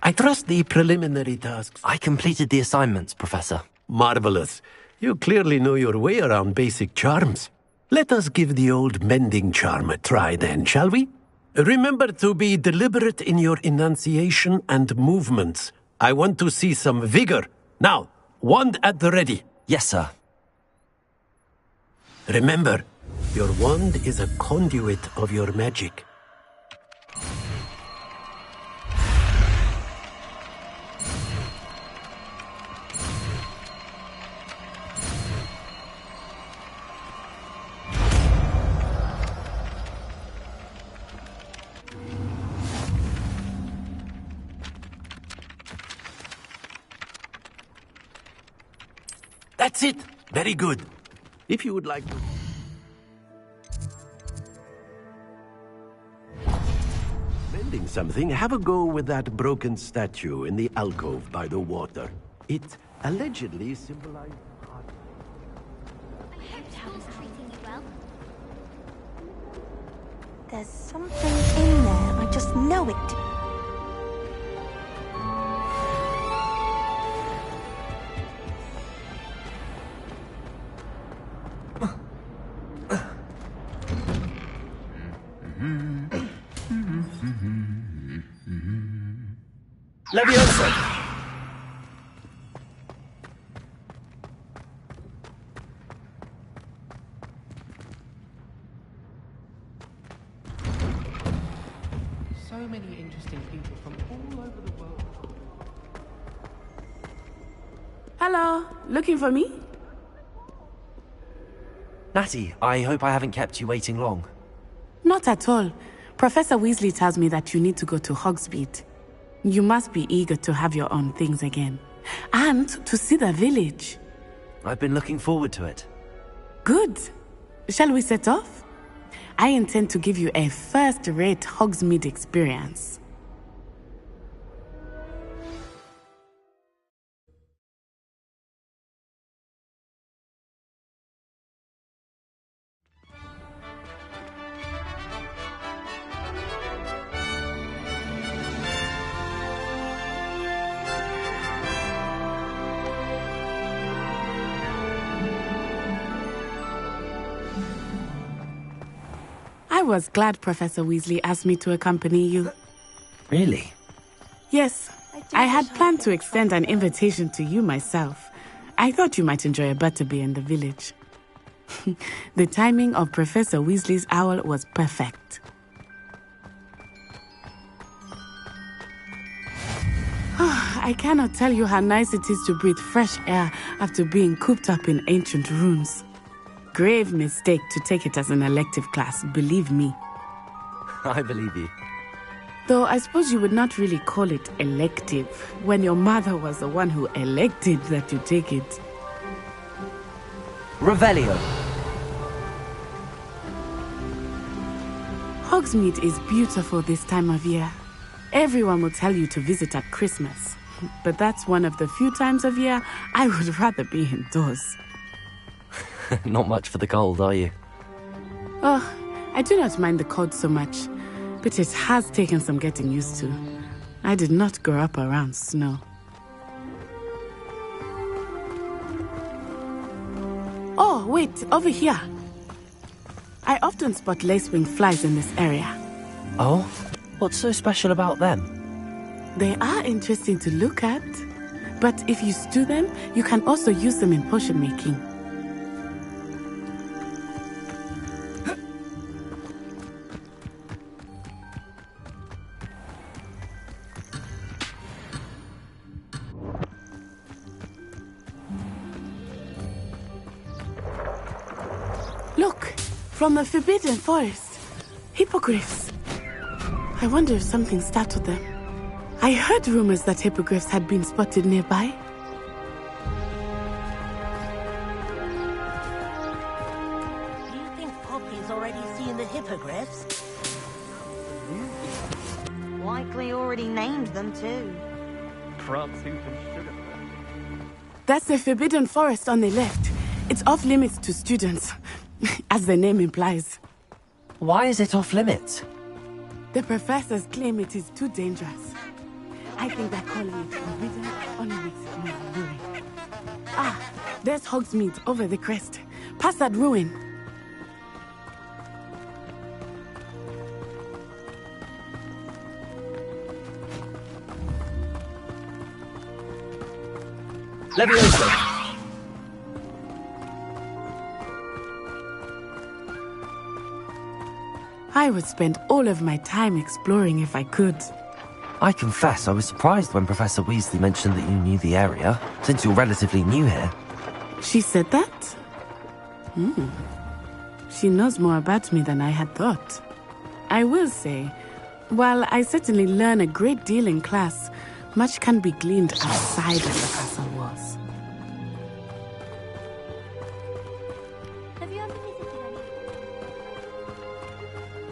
I trust the preliminary tasks. I completed the assignments, Professor. Marvelous. You clearly know your way around basic charms. Let us give the old mending charm a try then, shall we? Remember to be deliberate in your enunciation and movements. I want to see some vigor. Now, wand at the ready. Yes, sir. Remember, your wand is a conduit of your magic. That's it. Very good. If you would like to... Mending something, have a go with that broken statue in the alcove by the water. It allegedly symbolized... There's something in there. I just know it. Leviosa! So many interesting people from all over the world. Hello, looking for me? Natty, I hope I haven't kept you waiting long. Not at all. Professor Weasley tells me that you need to go to Hogsmeade. You must be eager to have your own things again. And to see the village. I've been looking forward to it. Good. Shall we set off? I intend to give you a first-rate Hogsmeade experience. I was glad Professor Weasley asked me to accompany you. Really? Yes, I had planned to extend an invitation to you myself. I thought you might enjoy a butterbeer in the village. The timing of Professor Weasley's owl was perfect. I cannot tell you how nice it is to breathe fresh air after being cooped up in ancient ruins. Grave mistake to take it as an elective class, believe me. I believe you. Though I suppose you would not really call it elective when your mother was the one who elected that you take it. Revelio. Hogsmeade is beautiful this time of year. Everyone will tell you to visit at Christmas. But that's one of the few times of year I would rather be indoors. Not much for the cold, are you? Oh, I do not mind the cold so much, but it has taken some getting used to. I did not grow up around snow. Oh, wait, over here. I often spot lacewing flies in this area. Oh? What's so special about them? They are interesting to look at, but if you stew them, you can also use them in potion making. Look, from the Forbidden Forest. Hippogriffs. I wonder if something startled them. I heard rumors that hippogriffs had been spotted nearby. Do you think Poppy's already seen the hippogriffs? Likely already named them too. That's the Forbidden Forest on the left. It's off limits to students, as the name implies. Why is it off limits? The professors claim it is too dangerous. I think that calling it forbidden only makes it more alluring. Ah, there's Hogsmeade over the crest. Past that ruin. Leviosa! I would spend all of my time exploring if I could. I confess I was surprised when Professor Weasley mentioned that you knew the area, since you're relatively new here. She said that? She knows more about me than I had thought. I will say, while I certainly learn a great deal in class, much can be gleaned outside of the castle walls.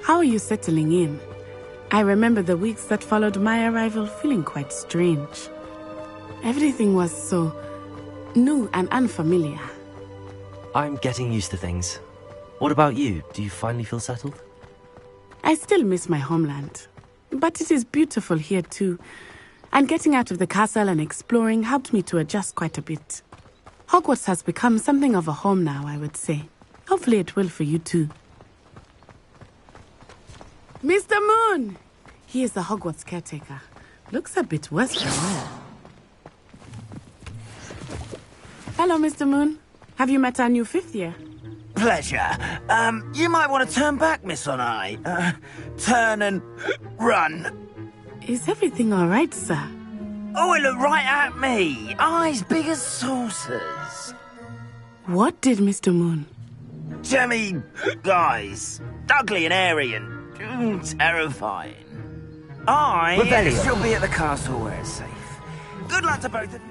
How are you settling in? I remember the weeks that followed my arrival feeling quite strange. Everything was so new and unfamiliar. I'm getting used to things. What about you? Do you finally feel settled? I still miss my homeland, but it is beautiful here too. And getting out of the castle and exploring helped me to adjust quite a bit. Hogwarts has become something of a home now, I would say. Hopefully it will for you too. Mr. Moon! He is the Hogwarts caretaker. Looks a bit worse than well. Hello, Mr. Moon. Have you met our new fifth year? Pleasure. You might want to turn back, Miss Onai. Turn and run. Is everything all right, sir? Oh, it looked right at me. Eyes big as saucers. What did Mr. Moon? Jemmy guys. Ugly and airy and terrifying. I shall be at the castle where it's safe. Good luck to both of you.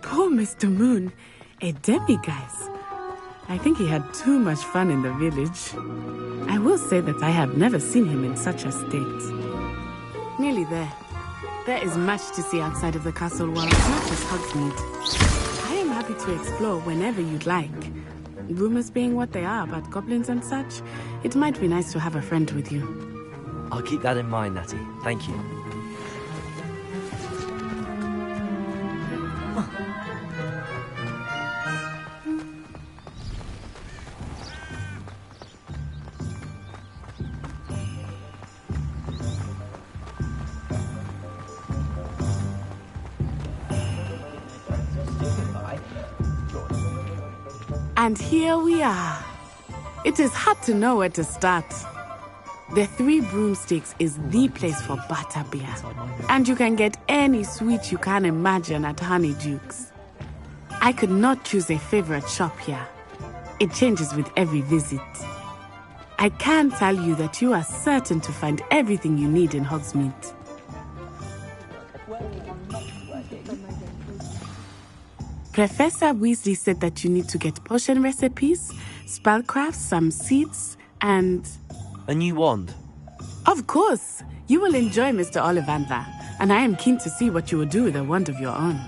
Poor Mr. Moon. A demiguise. I think he had too much fun in the village. I will say that I have never seen him in such a state. Nearly there. There is much to see outside of the castle walls, not just Hogsmeade. I am happy to explore whenever you'd like. Rumors being what they are about goblins and such, it might be nice to have a friend with you. I'll keep that in mind, Natty. Thank you. And here we are. It is hard to know where to start. The Three Broomsticks is the place for butterbeer. And you can get any sweet you can imagine at Honeydukes. I could not choose a favorite shop here. It changes with every visit. I can tell you that you are certain to find everything you need in Hogsmeade. Professor Weasley said that you need to get potion recipes, spellcrafts, some seeds, and... A new wand? Of course! You will enjoy Mr. Ollivander, and I am keen to see what you will do with a wand of your own.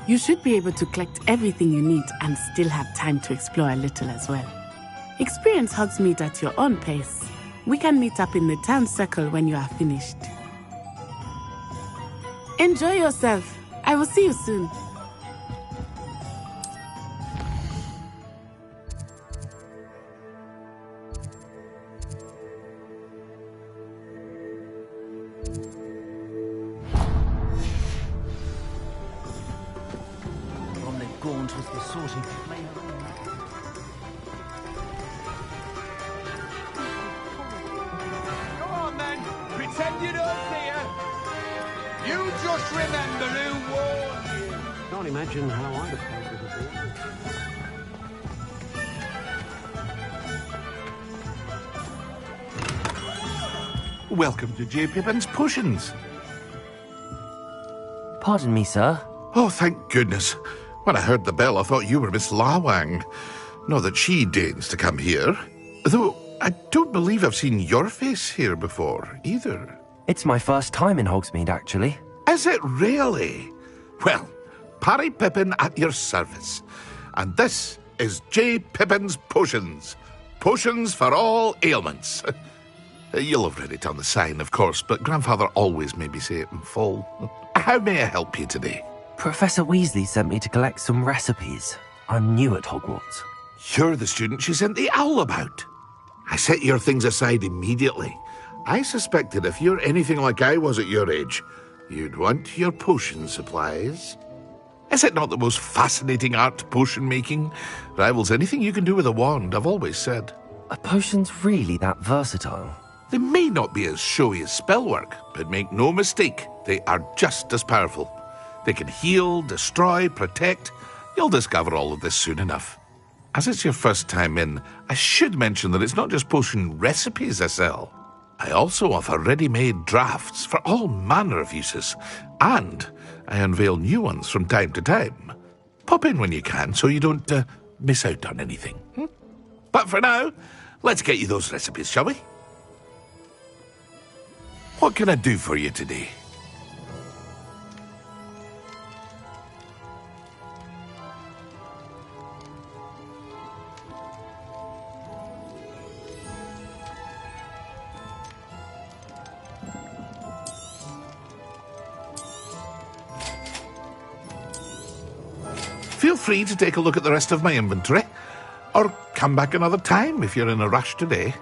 You should be able to collect everything you need and still have time to explore a little as well. Experience Hogsmeade at your own pace. We can meet up in the town circle when you are finished. Enjoy yourself. I will see you soon. Gaunt was the sorting flame. Go on then, pretend you don't see her. You just remember who warned you. Can't imagine how I'd have felt it. Welcome to J. Pippin's Potions. Pardon me, sir. Oh, thank goodness. When I heard the bell, I thought you were Miss Lawang. Not that she deigns to come here. Though, I don't believe I've seen your face here before, either. It's my first time in Hogsmeade, actually. Is it really? Well, Parry Pippin at your service. And this is J. Pippin's Potions. Potions for all ailments. You'll have read it on the sign, of course, but Grandfather always made me say it in full. How may I help you today? Professor Weasley sent me to collect some recipes. I'm new at Hogwarts. You're the student she sent the owl about. I set your things aside immediately. I suspected if you're anything like I was at your age, you'd want your potion supplies. Is it not the most fascinating art, potion making? Rivals anything you can do with a wand, I've always said. Are potions really that versatile? They may not be as showy as spellwork, but make no mistake, they are just as powerful. They can heal, destroy, protect. You'll discover all of this soon enough. As it's your first time in, I should mention that it's not just potion recipes I sell. I also offer ready-made drafts for all manner of uses, and I unveil new ones from time to time. Pop in when you can so you don't miss out on anything. But for now, let's get you those recipes, shall we? What can I do for you today? Feel free to take a look at the rest of my inventory, or come back another time if you're in a rush today.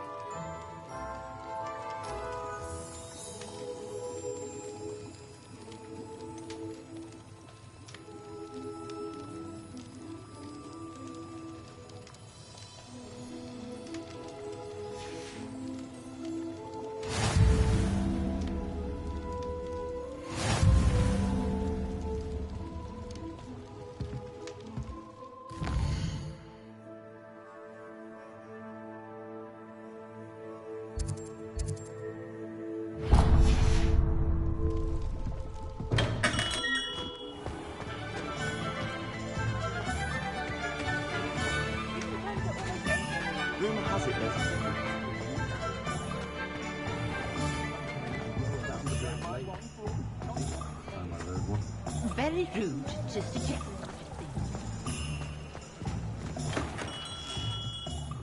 Very rude to suggest.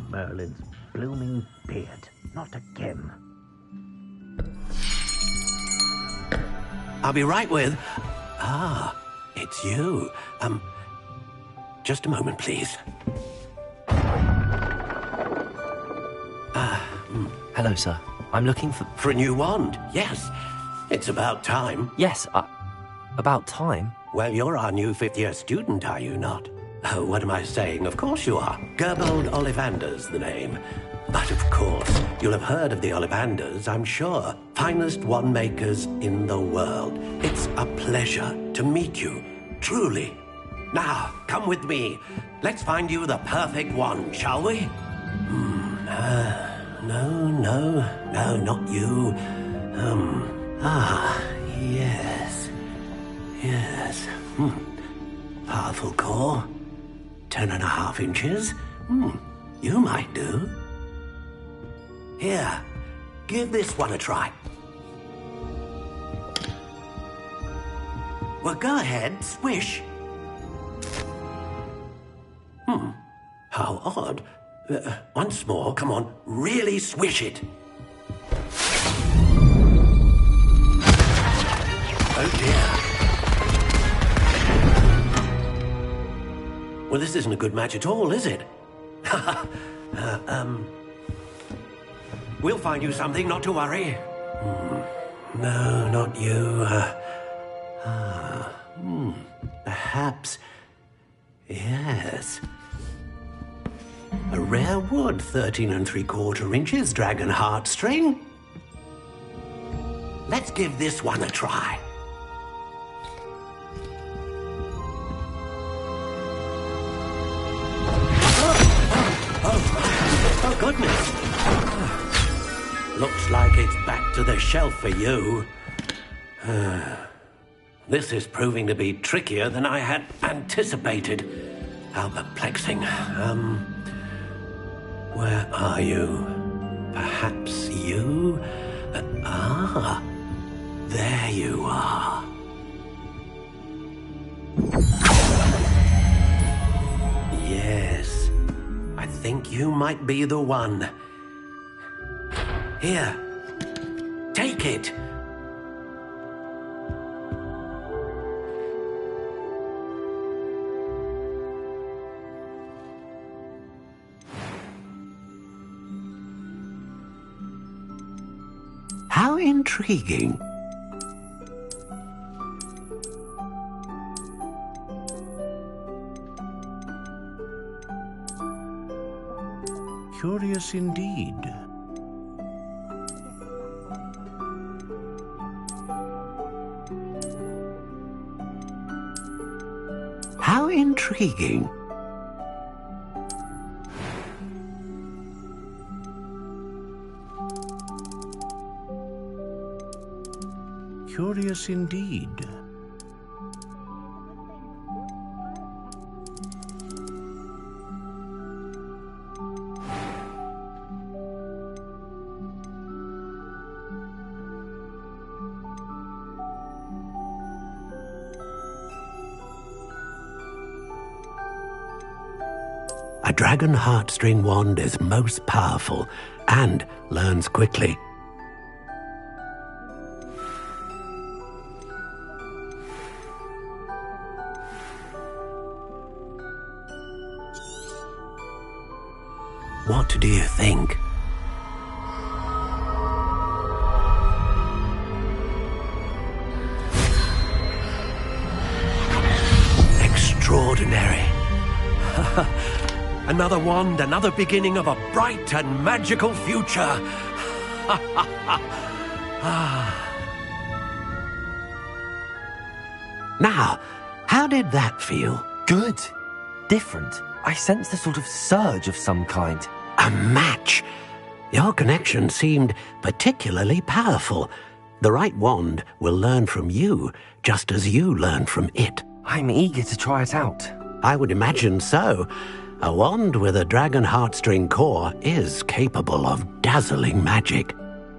Merlin's blooming beard. Not again. I'll be right with... Ah, it's you. Just a moment, please. Hello, sir. I'm looking for... For a new wand, yes. It's about time. Yes, about time? Well, you're our new fifth-year student, are you not? Oh, what am I saying? Of course you are. Gerbold Ollivander's the name. But of course, you'll have heard of the Ollivanders, I'm sure. Finest wand makers in the world. It's a pleasure to meet you, truly. Now, come with me. Let's find you the perfect wand, shall we? No, not you. Yes. Powerful core. 10.5 inches. You might do. Here, give this one a try. Well, go ahead, swish. How odd. Once more, come on, really swish it. Oh dear. Well, this isn't a good match at all, is it? We'll find you something, not to worry. No, not you. Perhaps. Yes. A rare wood, 13 3/4 inches, dragon heartstring. Let's give this one a try. Oh, goodness. Looks like it's back to the shelf for you. This is proving to be trickier than I had anticipated. How perplexing. Where are you? Perhaps you? There you are. Yes, I think you might be the one. Here, take it. How intriguing. Curious indeed. How intriguing. Curious indeed. A dragon heartstring wand is most powerful and learns quickly. What do you think? Extraordinary. Another wand, another beginning of a bright and magical future. Now, how did that feel? Good. Different. I sensed a sort of surge of some kind. A match. Your connection seemed particularly powerful. The right wand will learn from you, just as you learn from it. I'm eager to try it out. I would imagine so. A wand with a dragon heartstring core is capable of dazzling magic.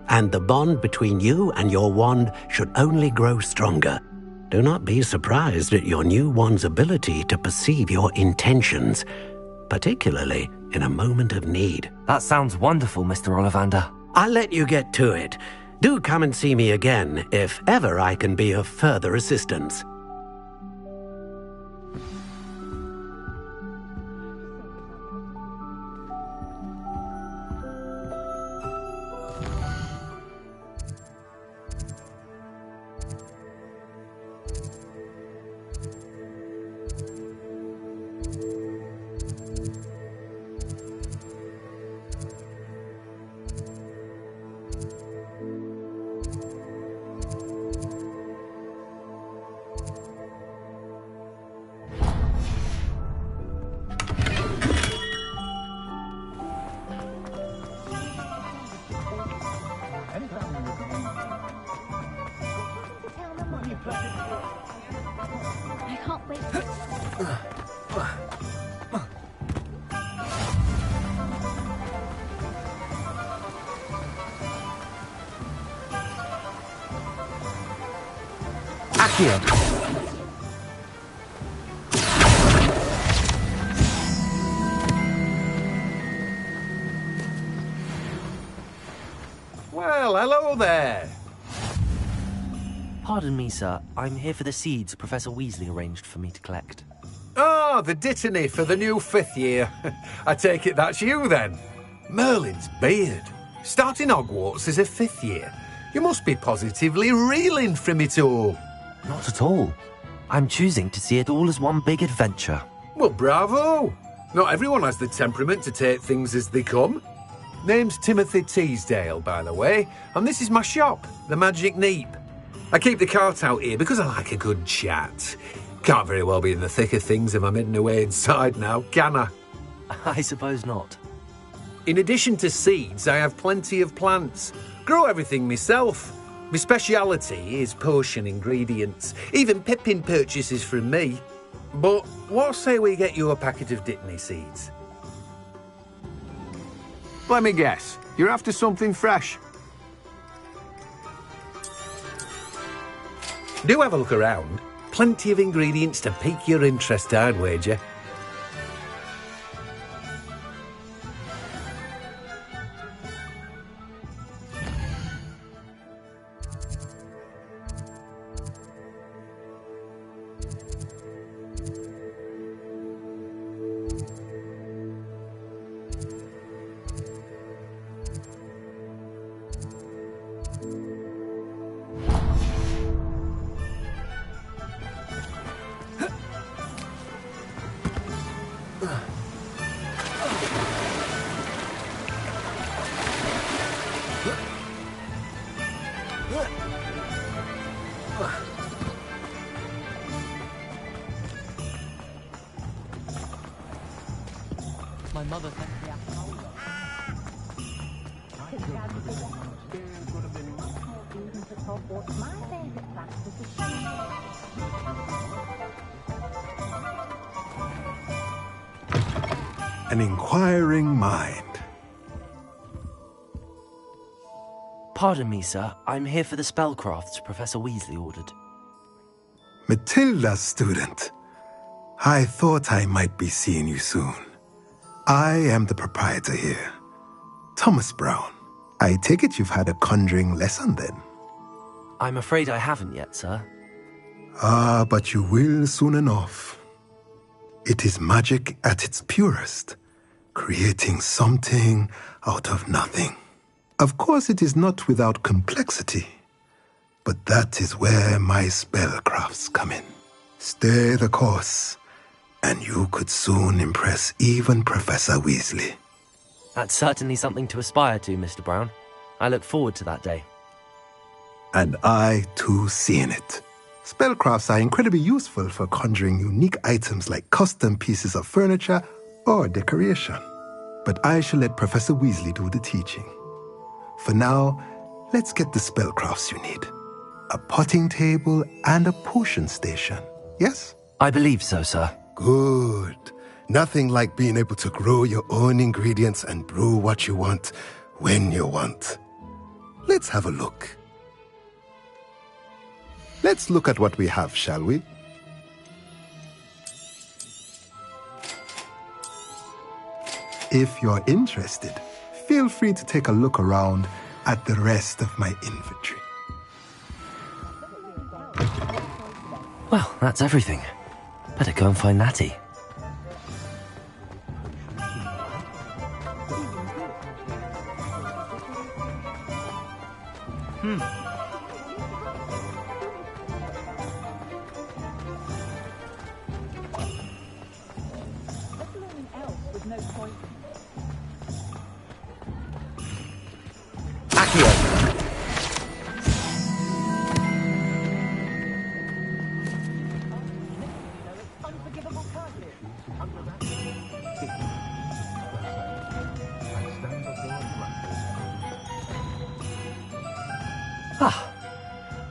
And the bond between you and your wand should only grow stronger. Do not be surprised at your new wand's ability to perceive your intentions, particularly in a moment of need. That sounds wonderful, Mr. Ollivander. I'll let you get to it. Do come and see me again if ever I can be of further assistance. Accio! Well, hello there. Pardon me, sir. I'm here for the seeds Professor Weasley arranged for me to collect. Ah, the dittany for the new 5th year. I take it that's you, then. Merlin's beard. Starting Hogwarts as a 5th year. You must be positively reeling from it all. Not at all. I'm choosing to see it all as one big adventure. Well, bravo. Not everyone has the temperament to take things as they come. Name's Timothy Teasdale, by the way, and this is my shop, the Magic Neep. I keep the cart out here because I like a good chat. Can't very well be in the thick of things if I'm hidden away inside now, can I? I suppose not. In addition to seeds, I have plenty of plants. Grow everything myself. My speciality is potion ingredients. Even Pippin purchases from me. But what say we get you a packet of Dittany seeds? Let me guess. You're after something fresh. Do have a look around. Plenty of ingredients to pique your interest, I'd wager. My mother sent me An inquiring mind. Pardon me, sir. I'm here for the spellcrafts Professor Weasley ordered. Matilda's student. I thought I might be seeing you soon. I am the proprietor here, Thomas Brown. I take it you've had a conjuring lesson then? I'm afraid I haven't yet, sir. Ah, but you will soon enough. It is magic at its purest, creating something out of nothing. Of course, it is not without complexity, but that is where my spellcrafts come in. Stay the course, and you could soon impress even Professor Weasley. That's certainly something to aspire to, Mr. Brown. I look forward to that day. And I, too, see in it. Spellcrafts are incredibly useful for conjuring unique items like custom pieces of furniture or decoration. But I shall let Professor Weasley do the teaching. For now, let's get the spellcrafts you need. A potting table and a potion station, yes? I believe so, sir. Good. Nothing like being able to grow your own ingredients and brew what you want when you want. Let's have a look. Let's look at what we have, shall we? If you're interested, feel free to take a look around at the rest of my inventory. Well, that's everything. Better go and find Natty.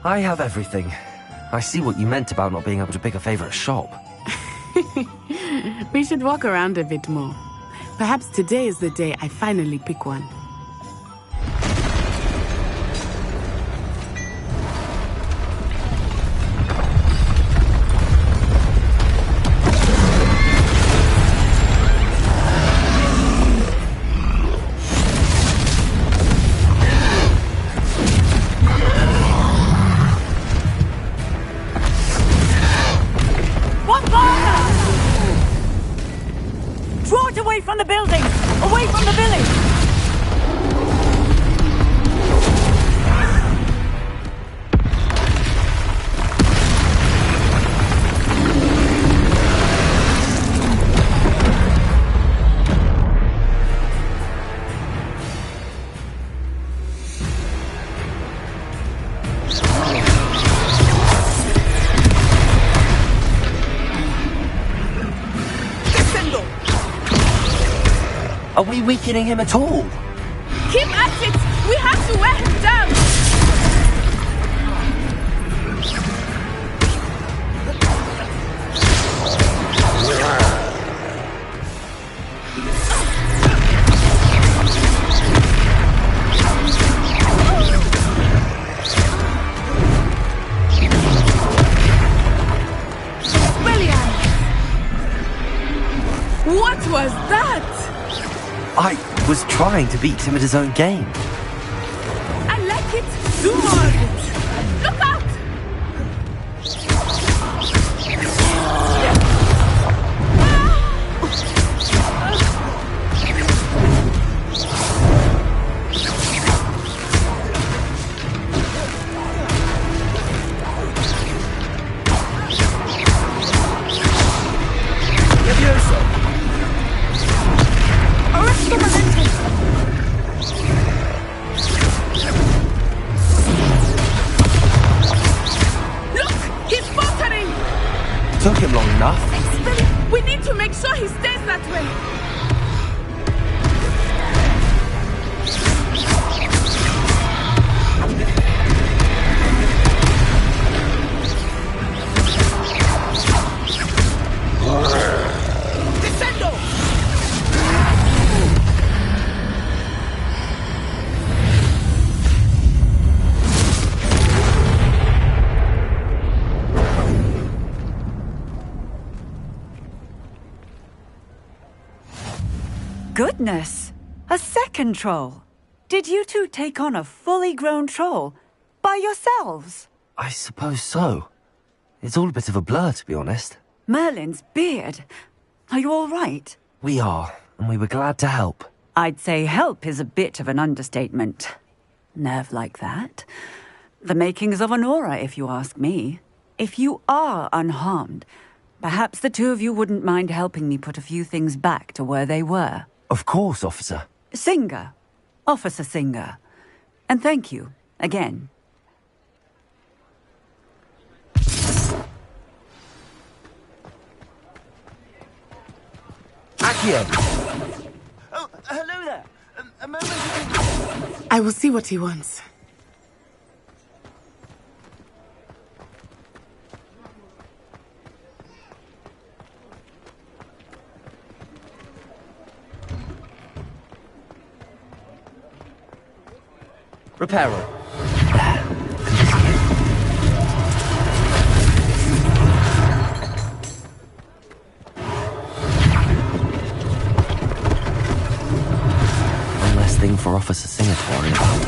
I have everything. I see what you meant about not being able to pick a favorite shop. We should walk around a bit more. Perhaps today is the day I finally pick one. Away from the building! Away from the village! Are we weakening him at all? Keep at it! We have to wear him down! Brilliant! What was that? I was trying to beat him at his own game. I like it. Do more of it. Look out! Took him long enough. We need to make sure he stays that way. Descendo! Goodness! A second troll! Did you two take on a fully grown troll? By yourselves? I suppose so. It's all a bit of a blur, to be honest. Merlin's beard. Are you all right? We are, and we were glad to help. I'd say help is a bit of an understatement. Nerve like that. The makings of an aura, if you ask me. If you are unharmed, perhaps the two of you wouldn't mind helping me put a few things back to where they were. Of course, officer. Singer. Officer Singer. And thank you, again. Accio! Oh, hello there. A moment. I will see what he wants. Reparo. One less thing for Officer Singer to worry about.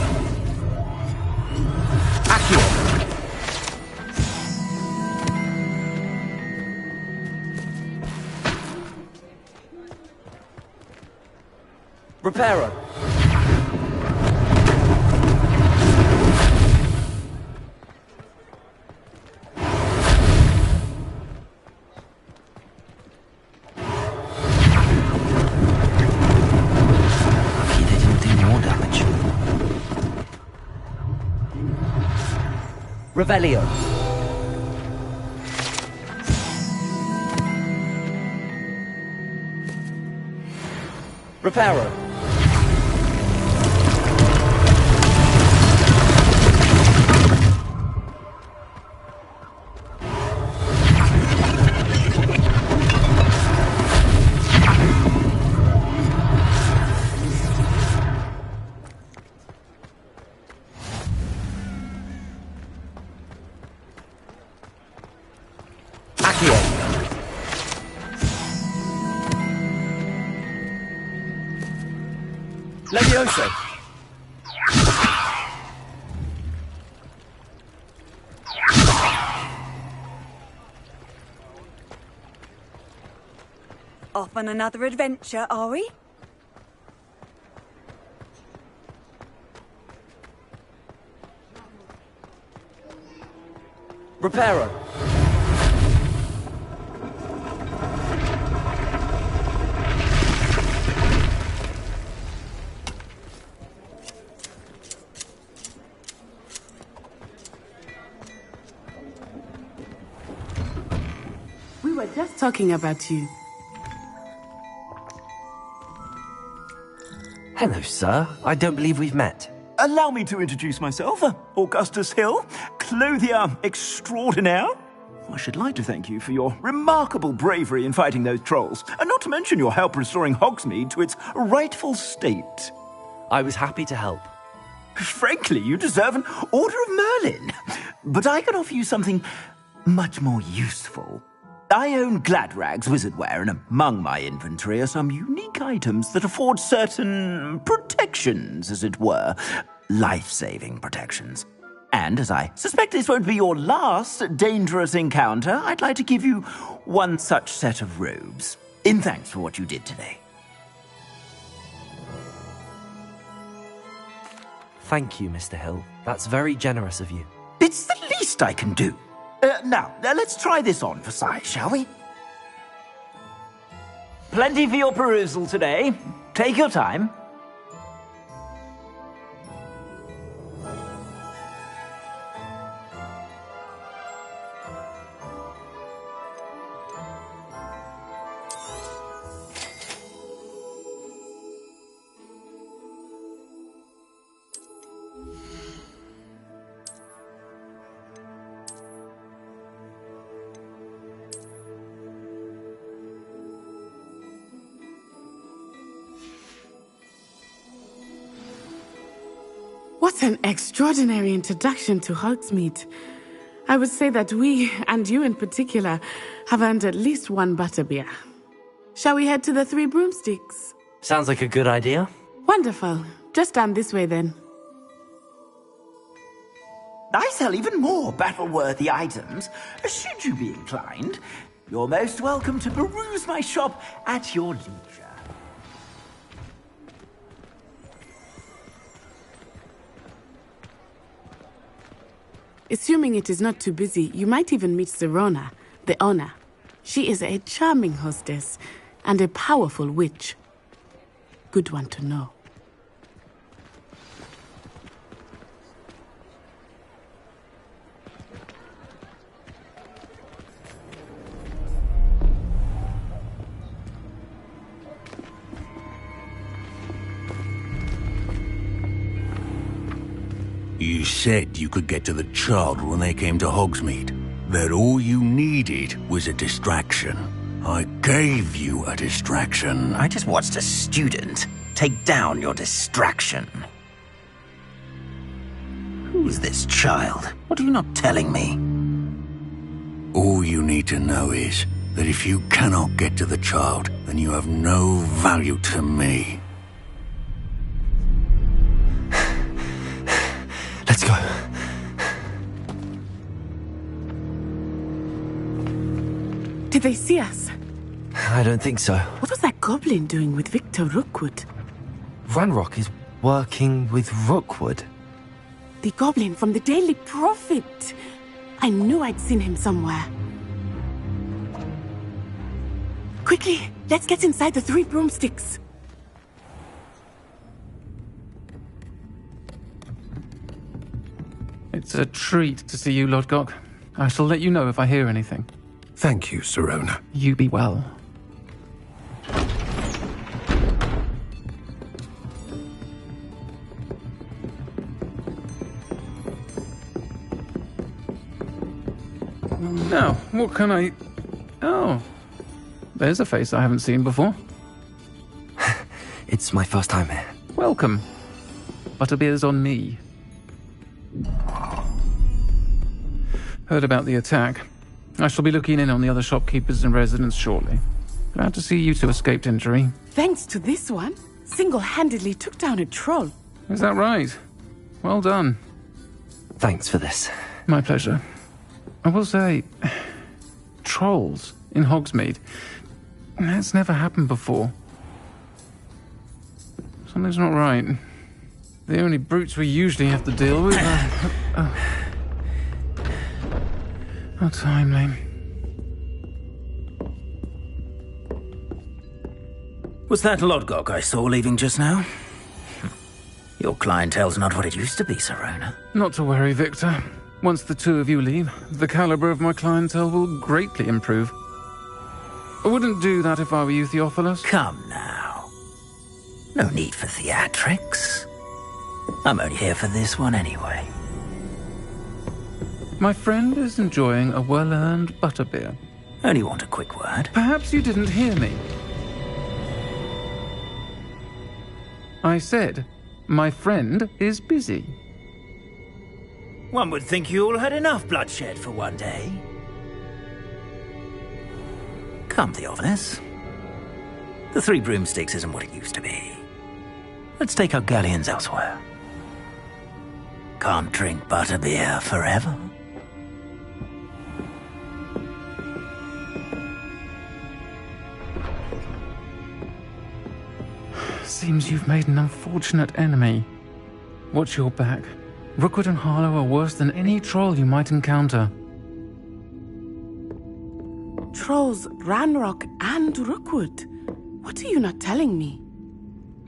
Accio. Reparo. Revelio. Reparo. Levioso! Off on another adventure, are we? Reparo! We were just talking about you. Hello, sir. I don't believe we've met. Allow me to introduce myself. Augustus Hill, clothier extraordinaire. I should like to thank you for your remarkable bravery in fighting those trolls, and not to mention your help restoring Hogsmeade to its rightful state. I was happy to help. Frankly, you deserve an Order of Merlin. But I can offer you something much more useful. I own Gladrag's wizardware, and among my inventory are some unique items that afford certain protections, as it were. Life-saving protections. And as I suspect this won't be your last dangerous encounter, I'd like to give you one such set of robes, in thanks for what you did today. Thank you, Mr. Hill. That's very generous of you. It's the least I can do. Now, let's try this on for size, shall we? Plenty for your perusal today. Take your time. What an extraordinary introduction to Hogsmeade. I would say that we, and you in particular, have earned at least one butterbeer. Shall we head to the Three Broomsticks? Sounds like a good idea. Wonderful. Just down this way then. I sell even more battle-worthy items. Should you be inclined, you're most welcome to peruse my shop at your leisure. Assuming it is not too busy, you might even meet Sirona, the owner. She is a charming hostess and a powerful witch. Good one to know. You said you could get to the child when they came to Hogsmeade. That all you needed was a distraction. I gave you a distraction. I just watched a student take down your distraction. Who is this child? What are you not telling me? All you need to know is that if you cannot get to the child, then you have no value to me. Let's go. Did they see us? I don't think so. What was that goblin doing with Victor Rookwood? Ranrock is working with Rookwood. The goblin from the Daily Prophet. I knew I'd seen him somewhere. Quickly, let's get inside the Three Broomsticks. It's a treat to see you, Lodgok. I shall let you know if I hear anything. Thank you, Sirona. You be well. Now, what can I... Oh, there's a face I haven't seen before. It's my first time here. Welcome. Butterbeer's on me. Heard about the attack. I shall be looking in on the other shopkeepers and residents shortly. Glad to see you two escaped injury. Thanks to this one, single-handedly took down a troll. Is that right? Well done. Thanks for this. My pleasure. I will say, trolls in Hogsmeade. That's never happened before. Something's not right. The only brutes we usually have to deal with are... How timely. Was that Lodgok I saw leaving just now? Your clientele's not what it used to be, Sirona. Not to worry, Victor. Once the two of you leave, the caliber of my clientele will greatly improve. I wouldn't do that if I were you, Theophilus. Come now. No need for theatrics. I'm only here for this one anyway. My friend is enjoying a well-earned butterbeer. Only want a quick word. Perhaps you didn't hear me. I said, my friend is busy. One would think you all had enough bloodshed for one day. Come, Theophilus. The Three Broomsticks isn't what it used to be. Let's take our galleons elsewhere. Can't drink butterbeer forever. Seems you've made an unfortunate enemy. Watch your back. Rookwood and Harlow are worse than any troll you might encounter. Trolls, Ranrock, and Rookwood. What are you not telling me?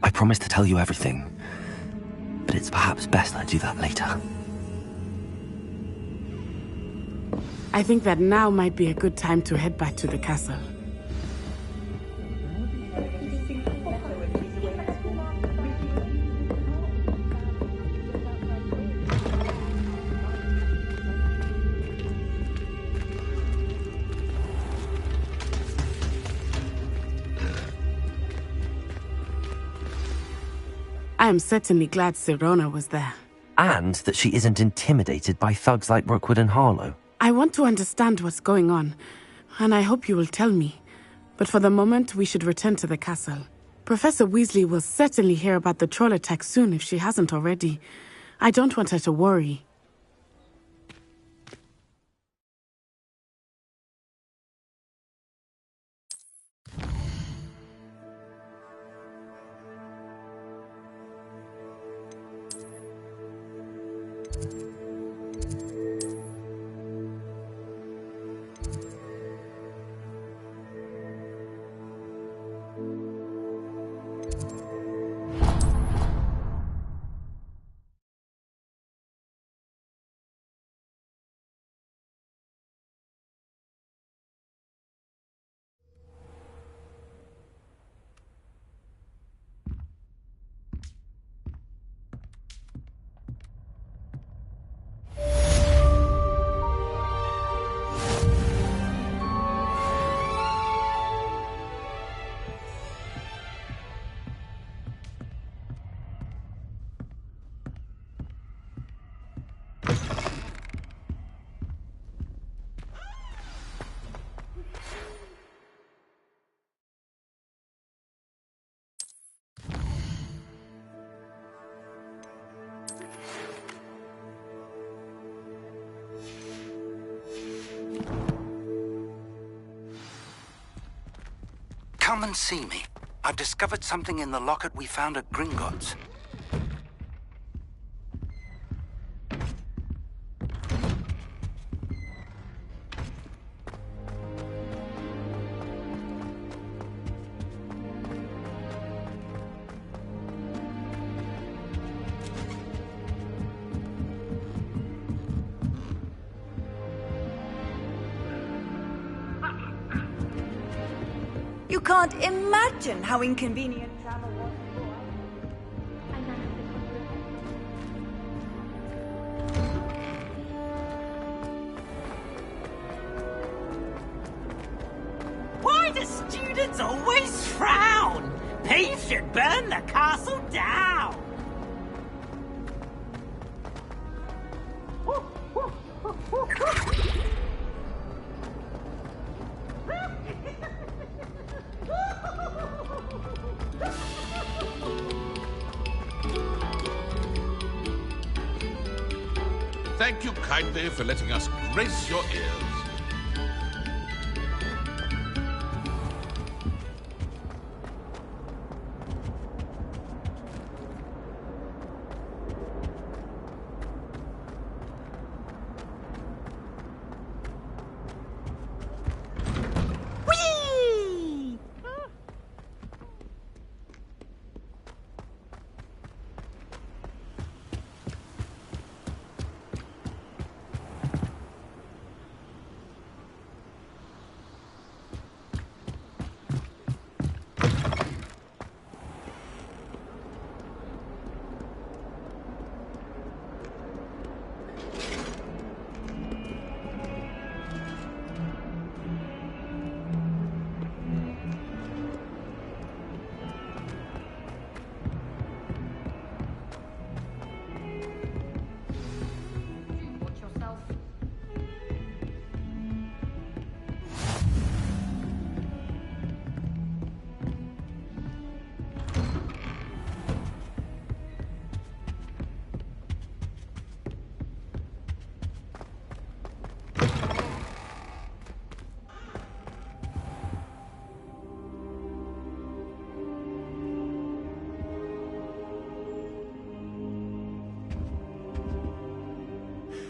I promised to tell you everything, but it's perhaps best I do that later. I think that now might be a good time to head back to the castle. I am certainly glad Sirona was there. And that she isn't intimidated by thugs like Rookwood and Harlow. I want to understand what's going on, and I hope you will tell me. But for the moment, we should return to the castle. Professor Weasley will certainly hear about the troll attack soon if she hasn't already. I don't want her to worry. Come and see me. I've discovered something in the locket we found at Gringotts. You can't imagine how inconvenient travel was. Why do students always frown? Peace should burn the castle down. Thank you kindly for letting us grace your ears.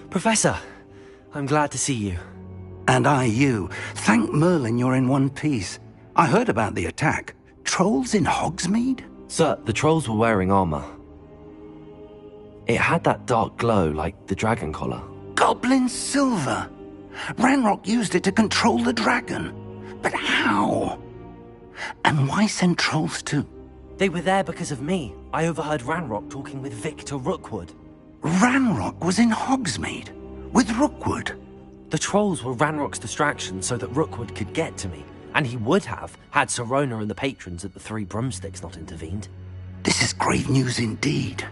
Professor, I'm glad to see you. And I you. Thank Merlin you're in one piece. I heard about the attack. Trolls in Hogsmeade? Sir, the trolls were wearing armor. It had that dark glow like the dragon collar. Goblin silver! Ranrock used it to control the dragon. But how? And why send trolls too? They were there because of me. I overheard Ranrock talking with Victor Rookwood. Ranrock was in Hogsmeade? With Rookwood? The trolls were Ranrock's distraction so that Rookwood could get to me. And he would have, had Sirona and the patrons at the Three Broomsticks not intervened. This is grave news indeed.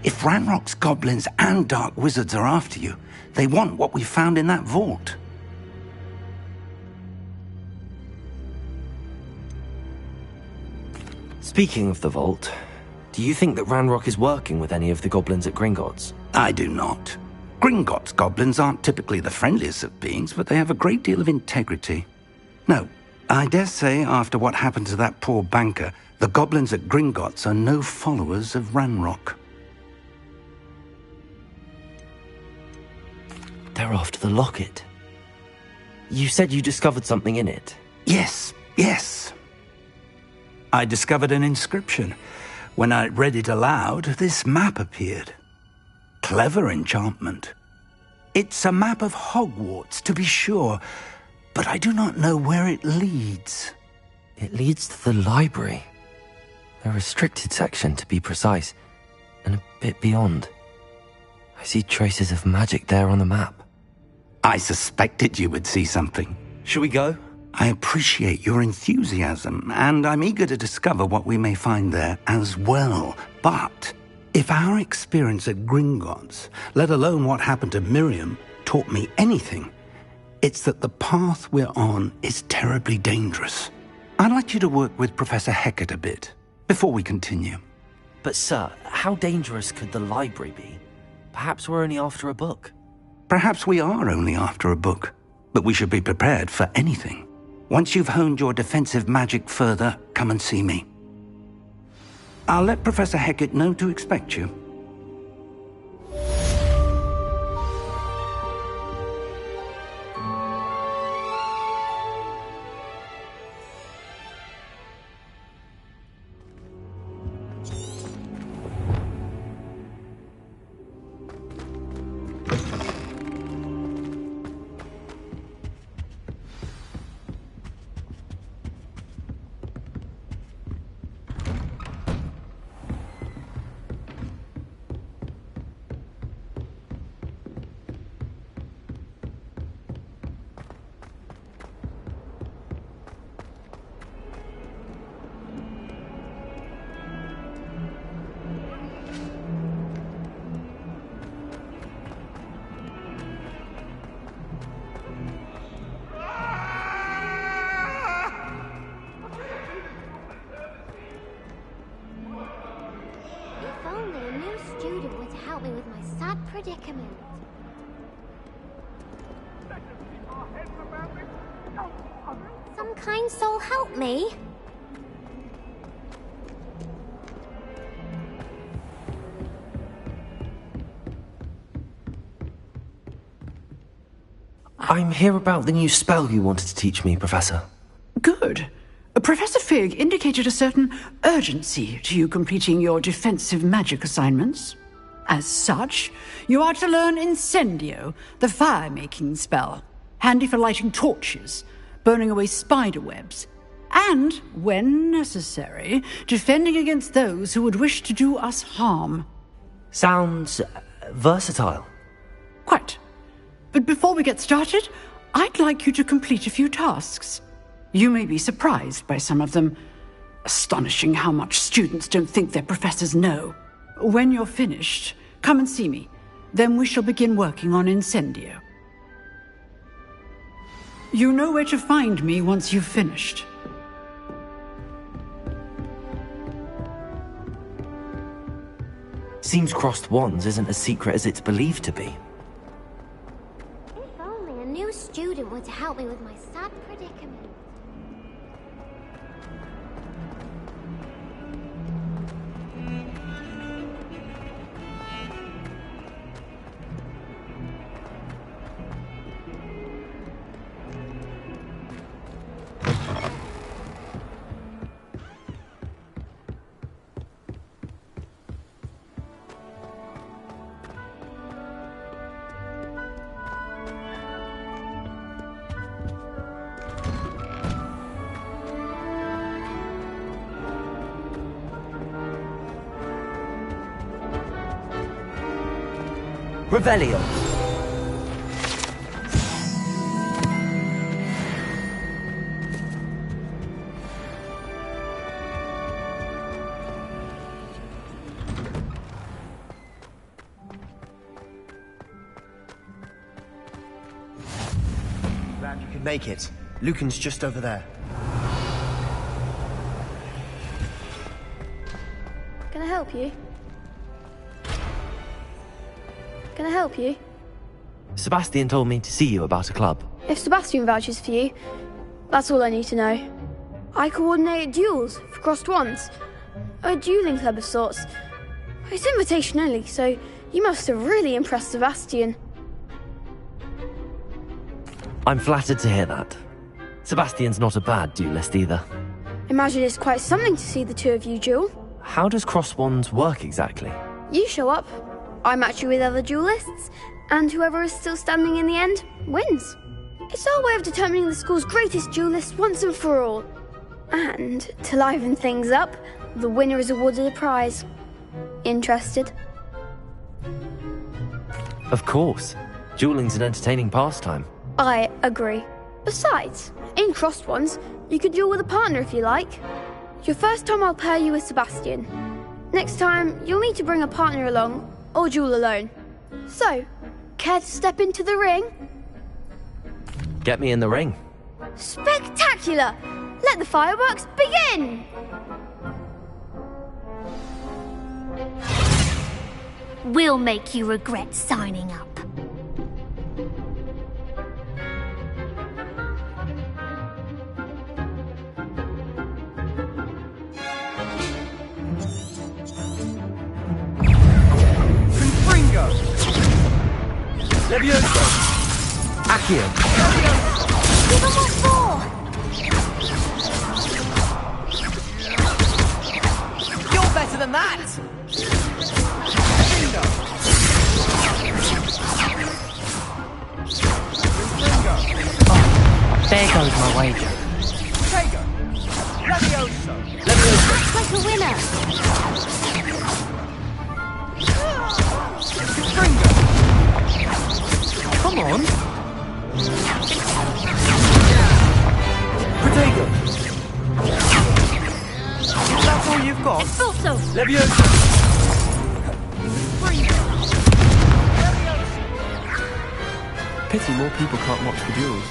If Ranrock's goblins and dark wizards are after you, they want what we found in that vault. Speaking of the vault, do you think that Ranrock is working with any of the goblins at Gringotts? I do not. Gringotts goblins aren't typically the friendliest of beings, but they have a great deal of integrity. No, I dare say after what happened to that poor banker, the goblins at Gringotts are no followers of Ranrock. They're after the locket. You said you discovered something in it. Yes. I discovered an inscription. When I read it aloud, this map appeared. Clever enchantment. It's a map of Hogwarts, to be sure, but I do not know where it leads. It leads to the library. A restricted section, to be precise, and a bit beyond. I see traces of magic there on the map. I suspected you would see something. Shall we go? I appreciate your enthusiasm, and I'm eager to discover what we may find there as well. But if our experience at Gringotts, let alone what happened to Miriam, taught me anything, it's that the path we're on is terribly dangerous. I'd like you to work with Professor Hecat a bit, before we continue. But sir, how dangerous could the library be? Perhaps we're only after a book. Perhaps we are only after a book, but we should be prepared for anything. Once you've honed your defensive magic further, come and see me. I'll let Professor Hecat know to expect you. If only a new student would help me with my sad predicament. kind soul help me? I'm here about the new spell you wanted to teach me, Professor. Good. Professor Fig indicated a certain urgency to you completing your defensive magic assignments. As such, you are to learn Incendio, the fire-making spell, handy for lighting torches, burning away spider webs, and, when necessary, defending against those who would wish to do us harm. Sounds versatile. Quite. But before we get started, I'd like you to complete a few tasks. You may be surprised by some of them. Astonishing how much students don't think their professors know. When you're finished, come and see me. Then we shall begin working on Incendio. You know where to find me once you've finished. Seems crossed wands isn't as secret as it's believed to be. If only a new student were to help me with my sad predicament. Revelio. Glad you could make it. Lucan's just over there. Can I help you? Can I help you? Sebastian told me to see you about a club. If Sebastian vouches for you, that's all I need to know. I coordinate duels for crossed wands. A dueling club of sorts. It's invitation only, so you must have really impressed Sebastian. I'm flattered to hear that. Sebastian's not a bad duelist either. Imagine it's quite something to see the two of you duel. How does cross wands work exactly? You show up, I match you with other duelists, and whoever is still standing in the end wins. It's our way of determining the school's greatest duelist once and for all. And, to liven things up, the winner is awarded a prize. Interested? Of course. Dueling's an entertaining pastime. I agree. Besides, in crossed ones, you could duel with a partner if you like. Your first time I'll pair you with Sebastian. Next time, you'll need to bring a partner along, or duel alone. So, care to step into the ring? Get me in the ring. Spectacular! Let the fireworks begin! We'll make you regret signing up. Levioso! Accio! Give them what for! You're better than that! Oh, there goes my wager. Prego! Levioso! Like a winner! Come on! Protego! That's all you've got? Expulso! Levioso! Pity more people can't watch the duels.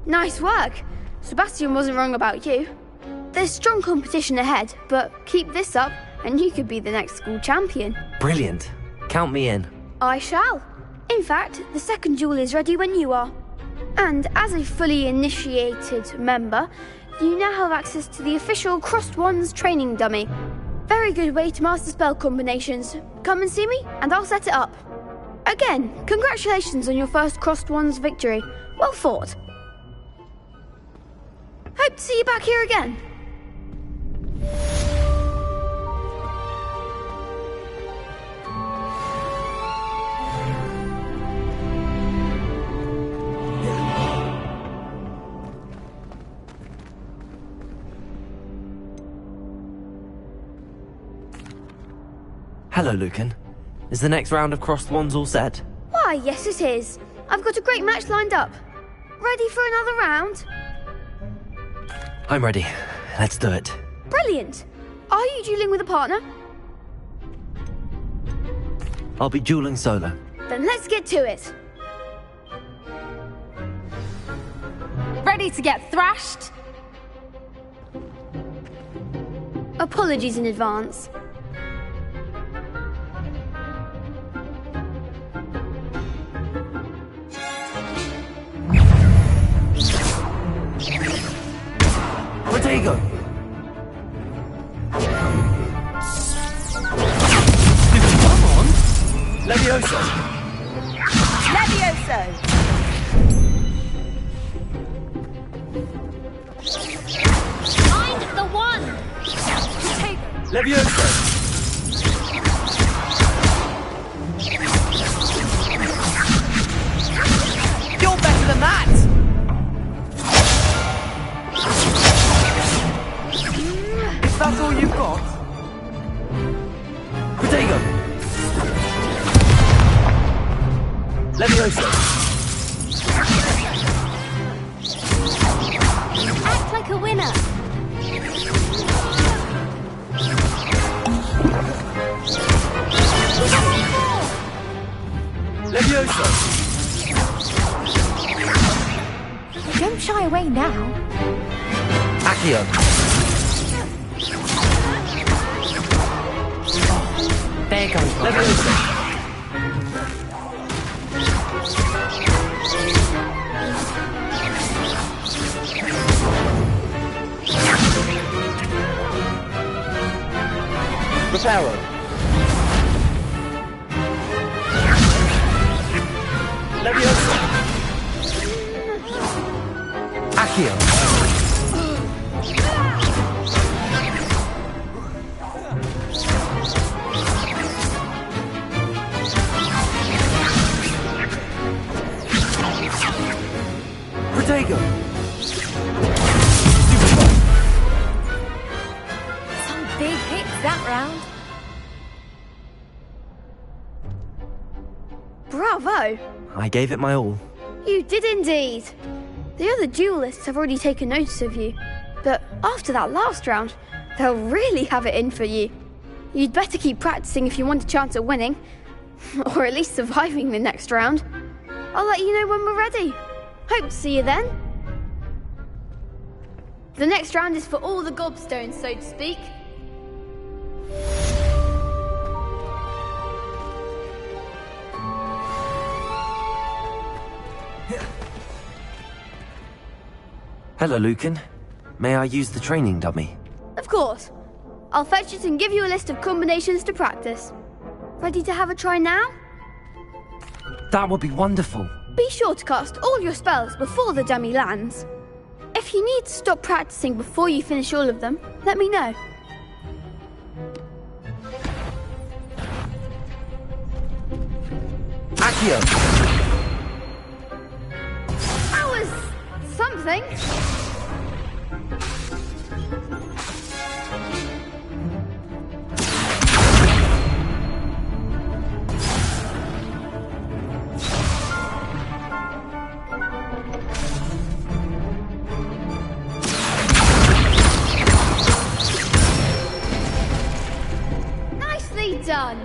Nice work. Sebastian wasn't wrong about you. There's strong competition ahead, but keep this up and you could be the next school champion. Brilliant. Count me in. I shall. In fact, the second duel is ready when you are. And as a fully initiated member, you now have access to the official Crossed Wands training dummy. Very good way to master spell combinations. Come and see me, and I'll set it up. Again, congratulations on your first Crossed Wands victory. Well fought. Hope to see you back here again. Hello, Lucan. Is the next round of Crossed Wands all set? Why, yes it is. I've got a great match lined up. Ready for another round? I'm ready. Let's do it. Brilliant. Are you dueling with a partner? I'll be dueling solo. Then let's get to it. Ready to get thrashed? Apologies in advance. Protego! Come on! Levioso! Levioso! Find the one! Levioso! You're better than that! If that's all you've got. Protego! Levioso! Act like a winner! Levioso! Don't shy away now. Accio! There goes my Levioso! Reparo! Levioso! Accio! Protego! Some big hits that round. Bravo! I gave it my all. You did indeed. The other duelists have already taken notice of you, but after that last round, they'll really have it in for you. You'd better keep practicing if you want a chance at winning, or at least surviving the next round. I'll let you know when we're ready. Hope to see you then. The next round is for all the gobstones, so to speak. Hello, Lucan. May I use the training dummy? Of course. I'll fetch it and give you a list of combinations to practice. Ready to have a try now? That would be wonderful. Be sure to cast all your spells before the dummy lands. If you need to stop practicing before you finish all of them, let me know. Accio! That was something. Nicely done.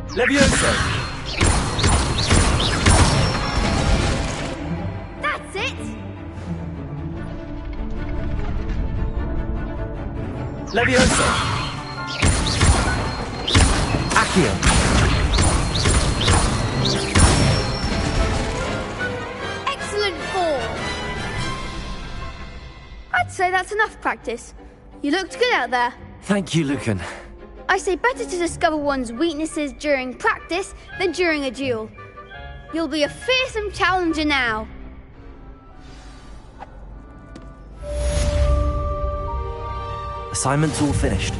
Levioso! That's it. Levioso! Accio! say that's enough practice. You looked good out there. Thank you, Lucan. I say better to discover one's weaknesses during practice than during a duel. You'll be a fearsome challenger now. Assignment's all finished.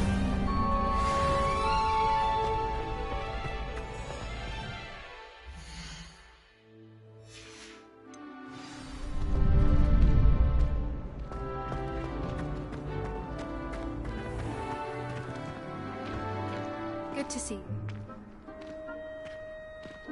Good to see you.